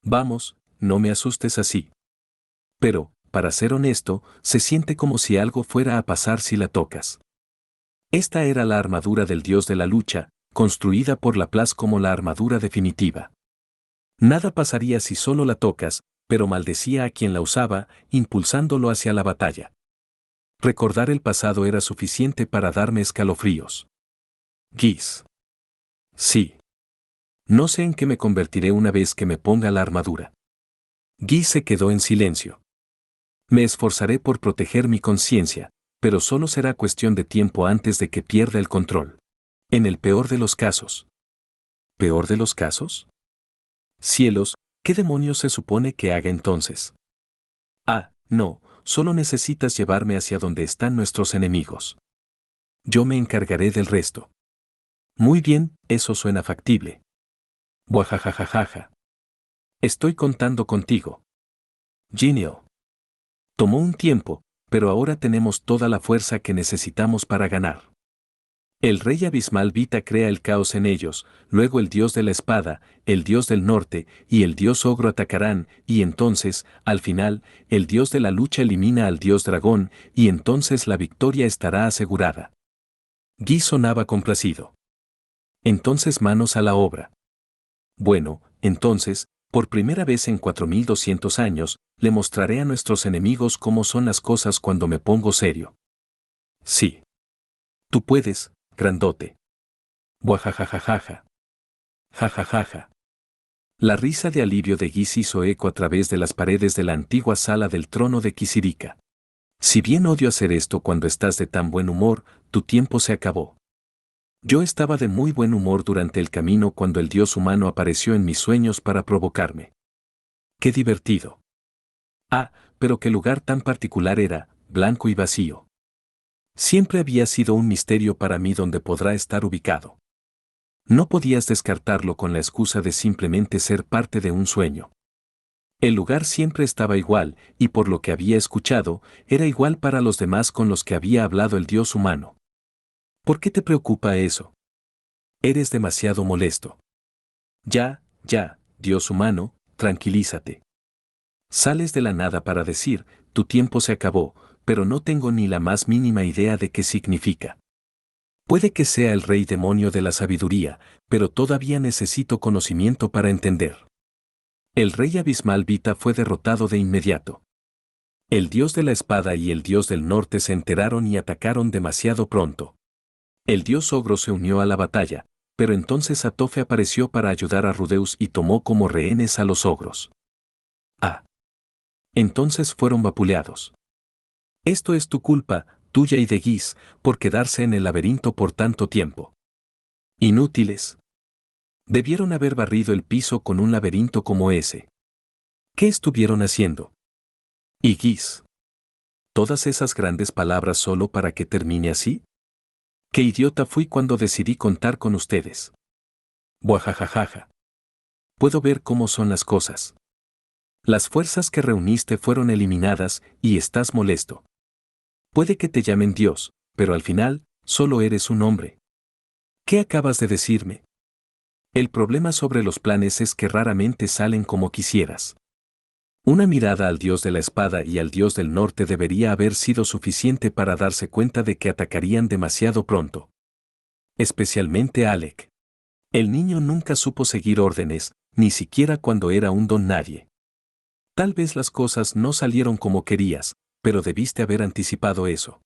Speaker 1: Vamos, no me asustes así. Pero, para ser honesto, se siente como si algo fuera a pasar si la tocas. Esta era la armadura del dios de la lucha, construida por Laplace como la armadura definitiva. Nada pasaría si solo la tocas, pero maldecía a quien la usaba, impulsándolo hacia la batalla. Recordar el pasado era suficiente para darme escalofríos. Guis. Sí. No sé en qué me convertiré una vez que me ponga la armadura. Guy se quedó en silencio. Me esforzaré por proteger mi conciencia, pero solo será cuestión de tiempo antes de que pierda el control. En el peor de los casos. ¿Peor de los casos? Cielos, ¿qué demonios se supone que haga entonces? Ah, no, solo necesitas llevarme hacia donde están nuestros enemigos. Yo me encargaré del resto. Muy bien, eso suena factible. Buajajajajaja. Estoy contando contigo. Genial. Tomó un tiempo, pero ahora tenemos toda la fuerza que necesitamos para ganar. El rey abismal Vita crea el caos en ellos, luego el dios de la espada, el dios del norte y el dios ogro atacarán, y entonces, al final, el dios de la lucha elimina al dios dragón, y entonces la victoria estará asegurada. Guy sonaba complacido. Entonces manos a la obra. Bueno, entonces, por primera vez en 4200 años, le mostraré a nuestros enemigos cómo son las cosas cuando me pongo serio. Sí. Tú puedes, grandote. Buajajajajaja. Jajajaja. La risa de alivio de Guis hizo eco a través de las paredes de la antigua sala del trono de Kisirika. Si bien odio hacer esto cuando estás de tan buen humor, tu tiempo se acabó. Yo estaba de muy buen humor durante el camino cuando el dios humano apareció en mis sueños para provocarme. ¡Qué divertido! Ah, pero qué lugar tan particular era, blanco y vacío. Siempre había sido un misterio para mí dónde podrá estar ubicado. No podías descartarlo con la excusa de simplemente ser parte de un sueño. El lugar siempre estaba igual, y por lo que había escuchado, era igual para los demás con los que había hablado el dios humano. ¿Por qué te preocupa eso? Eres demasiado molesto. Ya, dios humano, tranquilízate. Sales de la nada para decir, tu tiempo se acabó, pero no tengo ni la más mínima idea de qué significa. Puede que sea el rey demonio de la sabiduría, pero todavía necesito conocimiento para entender. El rey abismal Vita fue derrotado de inmediato. El dios de la espada y el dios del norte se enteraron y atacaron demasiado pronto. El dios ogro se unió a la batalla, pero entonces Atofe apareció para ayudar a Rudeus y tomó como rehenes a los ogros. Ah. Entonces fueron vapuleados. Esto es tu culpa, tuya y de Guis, por quedarse en el laberinto por tanto tiempo. Inútiles. Debieron haber barrido el piso con un laberinto como ese. ¿Qué estuvieron haciendo? Y Guis. ¿Todas esas grandes palabras solo para que termine así? ¡Qué idiota fui cuando decidí contar con ustedes! Buajajajaja. Puedo ver cómo son las cosas. Las fuerzas que reuniste fueron eliminadas y estás molesto. Puede que te llamen Dios, pero al final, solo eres un hombre. ¿Qué acabas de decirme? El problema sobre los planes es que raramente salen como quisieras. Una mirada al dios de la espada y al dios del norte debería haber sido suficiente para darse cuenta de que atacarían demasiado pronto. Especialmente Alec. El niño nunca supo seguir órdenes, ni siquiera cuando era un don nadie. Tal vez las cosas no salieron como querías, pero debiste haber anticipado eso.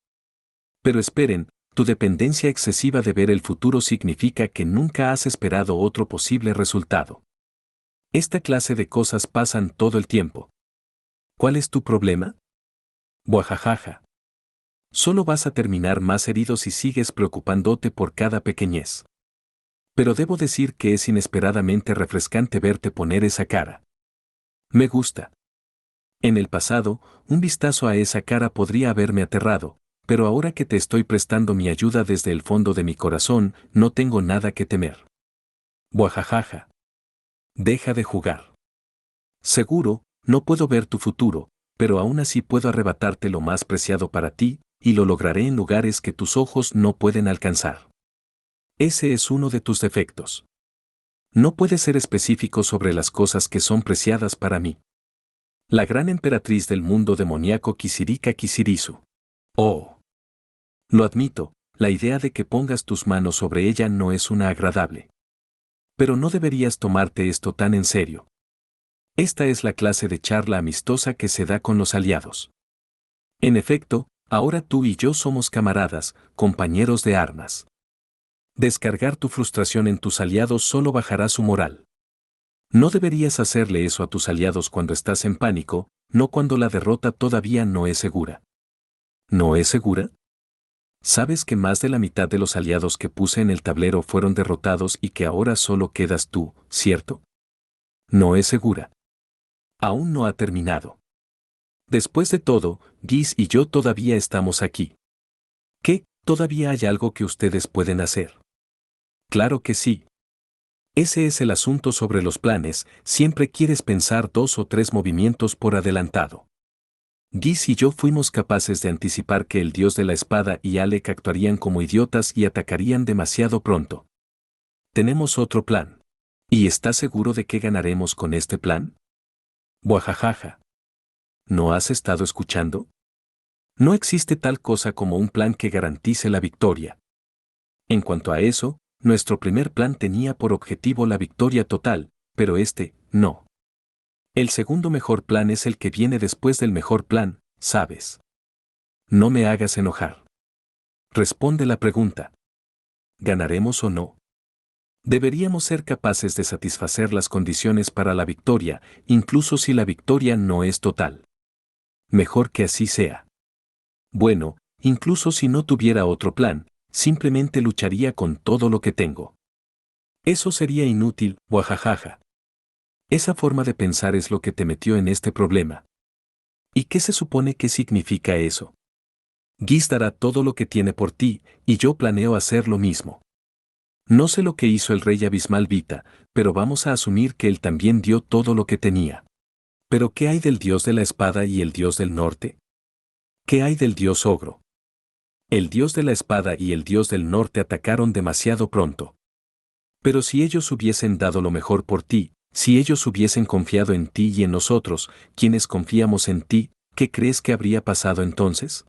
Speaker 1: Pero esperen, tu dependencia excesiva de ver el futuro significa que nunca has esperado otro posible resultado. Esta clase de cosas pasan todo el tiempo. ¿Cuál es tu problema? Buajajaja. Solo vas a terminar más herido si sigues preocupándote por cada pequeñez. Pero debo decir que es inesperadamente refrescante verte poner esa cara. Me gusta. En el pasado, un vistazo a esa cara podría haberme aterrado, pero ahora que te estoy prestando mi ayuda desde el fondo de mi corazón, no tengo nada que temer. Buajajaja. Deja de jugar. Seguro, no puedo ver tu futuro, pero aún así puedo arrebatarte lo más preciado para ti, y lo lograré en lugares que tus ojos no pueden alcanzar. Ese es uno de tus defectos. No puedes ser específico sobre las cosas que son preciadas para mí. La gran emperatriz del mundo demoníaco Kisirika Kisirisu. Oh. Lo admito, la idea de que pongas tus manos sobre ella no es una agradable. Pero no deberías tomarte esto tan en serio. Esta es la clase de charla amistosa que se da con los aliados. En efecto, ahora tú y yo somos camaradas, compañeros de armas. Descargar tu frustración en tus aliados solo bajará su moral. No deberías hacerle eso a tus aliados cuando estás en pánico, no cuando la derrota todavía no es segura. ¿No es segura? ¿Sabes que más de la mitad de los aliados que puse en el tablero fueron derrotados y que ahora solo quedas tú, cierto? No es segura. Aún no ha terminado. Después de todo, Giz y yo todavía estamos aquí. ¿Qué? ¿Todavía hay algo que ustedes pueden hacer? Claro que sí. Ese es el asunto sobre los planes, siempre quieres pensar 2 o 3 movimientos por adelantado. Giz y yo fuimos capaces de anticipar que el dios de la espada y Alec actuarían como idiotas y atacarían demasiado pronto. Tenemos otro plan. ¿Y estás seguro de que ganaremos con este plan? Buajajaja. ¿No has estado escuchando? No existe tal cosa como un plan que garantice la victoria. En cuanto a eso, nuestro primer plan tenía por objetivo la victoria total, pero este, no. El segundo mejor plan es el que viene después del mejor plan, ¿sabes? No me hagas enojar. Responde la pregunta. ¿Ganaremos o no? Deberíamos ser capaces de satisfacer las condiciones para la victoria, incluso si la victoria no es total. Mejor que así sea. Bueno, incluso si no tuviera otro plan, simplemente lucharía con todo lo que tengo. Eso sería inútil, guajajaja. Esa forma de pensar es lo que te metió en este problema. ¿Y qué se supone que significa eso? Giz dará todo lo que tiene por ti, y yo planeo hacer lo mismo. No sé lo que hizo el rey abismal Vita, pero vamos a asumir que él también dio todo lo que tenía. ¿Pero qué hay del dios de la espada y el dios del norte? ¿Qué hay del dios ogro? El dios de la espada y el dios del norte atacaron demasiado pronto. Pero si ellos hubiesen dado lo mejor por ti, si ellos hubiesen confiado en ti y en nosotros, quienes confiamos en ti, ¿qué crees que habría pasado entonces?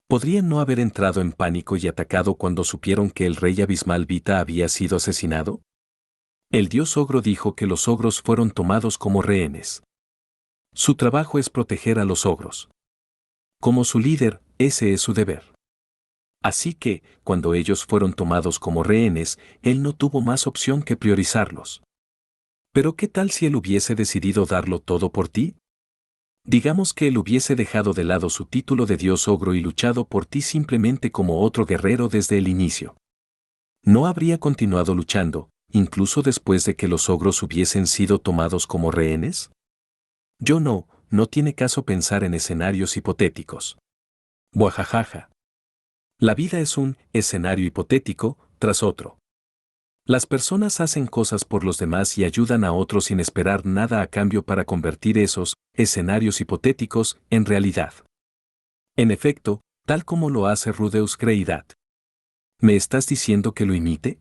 Speaker 1: ¿Podrían no haber entrado en pánico y atacado cuando supieron que el rey abismal Vita había sido asesinado? El dios ogro dijo que los ogros fueron tomados como rehenes. Su trabajo es proteger a los ogros. Como su líder, ese es su deber. Así que, cuando ellos fueron tomados como rehenes, él no tuvo más opción que priorizarlos. Pero ¿qué tal si él hubiese decidido darlo todo por ti? Digamos que él hubiese dejado de lado su título de dios ogro y luchado por ti simplemente como otro guerrero desde el inicio. ¿No habría continuado luchando, incluso después de que los ogros hubiesen sido tomados como rehenes? Yo no tiene caso pensar en escenarios hipotéticos. Buajajaja. La vida es un escenario hipotético tras otro. Las personas hacen cosas por los demás y ayudan a otros sin esperar nada a cambio para convertir esos escenarios hipotéticos en realidad. En efecto, tal como lo hace Rudeus Creidad. ¿Me estás diciendo que lo imite?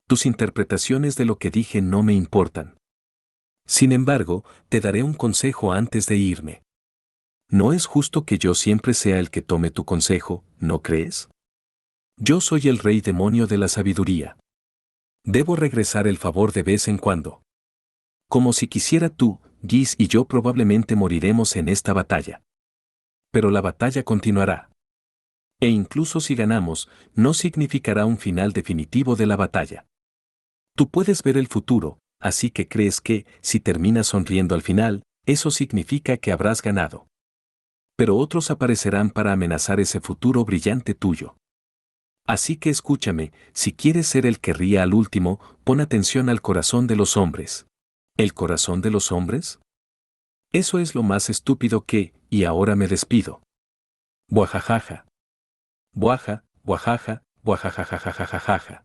Speaker 1: Tus interpretaciones de lo que dije no me importan. Sin embargo, te daré un consejo antes de irme. No es justo que yo siempre sea el que tome tu consejo, ¿no crees? Yo soy el rey demonio de la sabiduría. Debo regresar el favor de vez en cuando. Como si quisiera tú, Giz y yo probablemente moriremos en esta batalla. Pero la batalla continuará. E incluso si ganamos, no significará un final definitivo de la batalla. Tú puedes ver el futuro, así que crees que, si terminas sonriendo al final, eso significa que habrás ganado. Pero otros aparecerán para amenazar ese futuro brillante tuyo. Así que escúchame, si quieres ser el que ría al último, pon atención al corazón de los hombres. ¿El corazón de los hombres? Eso es lo más estúpido que, y ahora me despido. Buajajaja. Buaja, buajaja, buajajajajajajaja.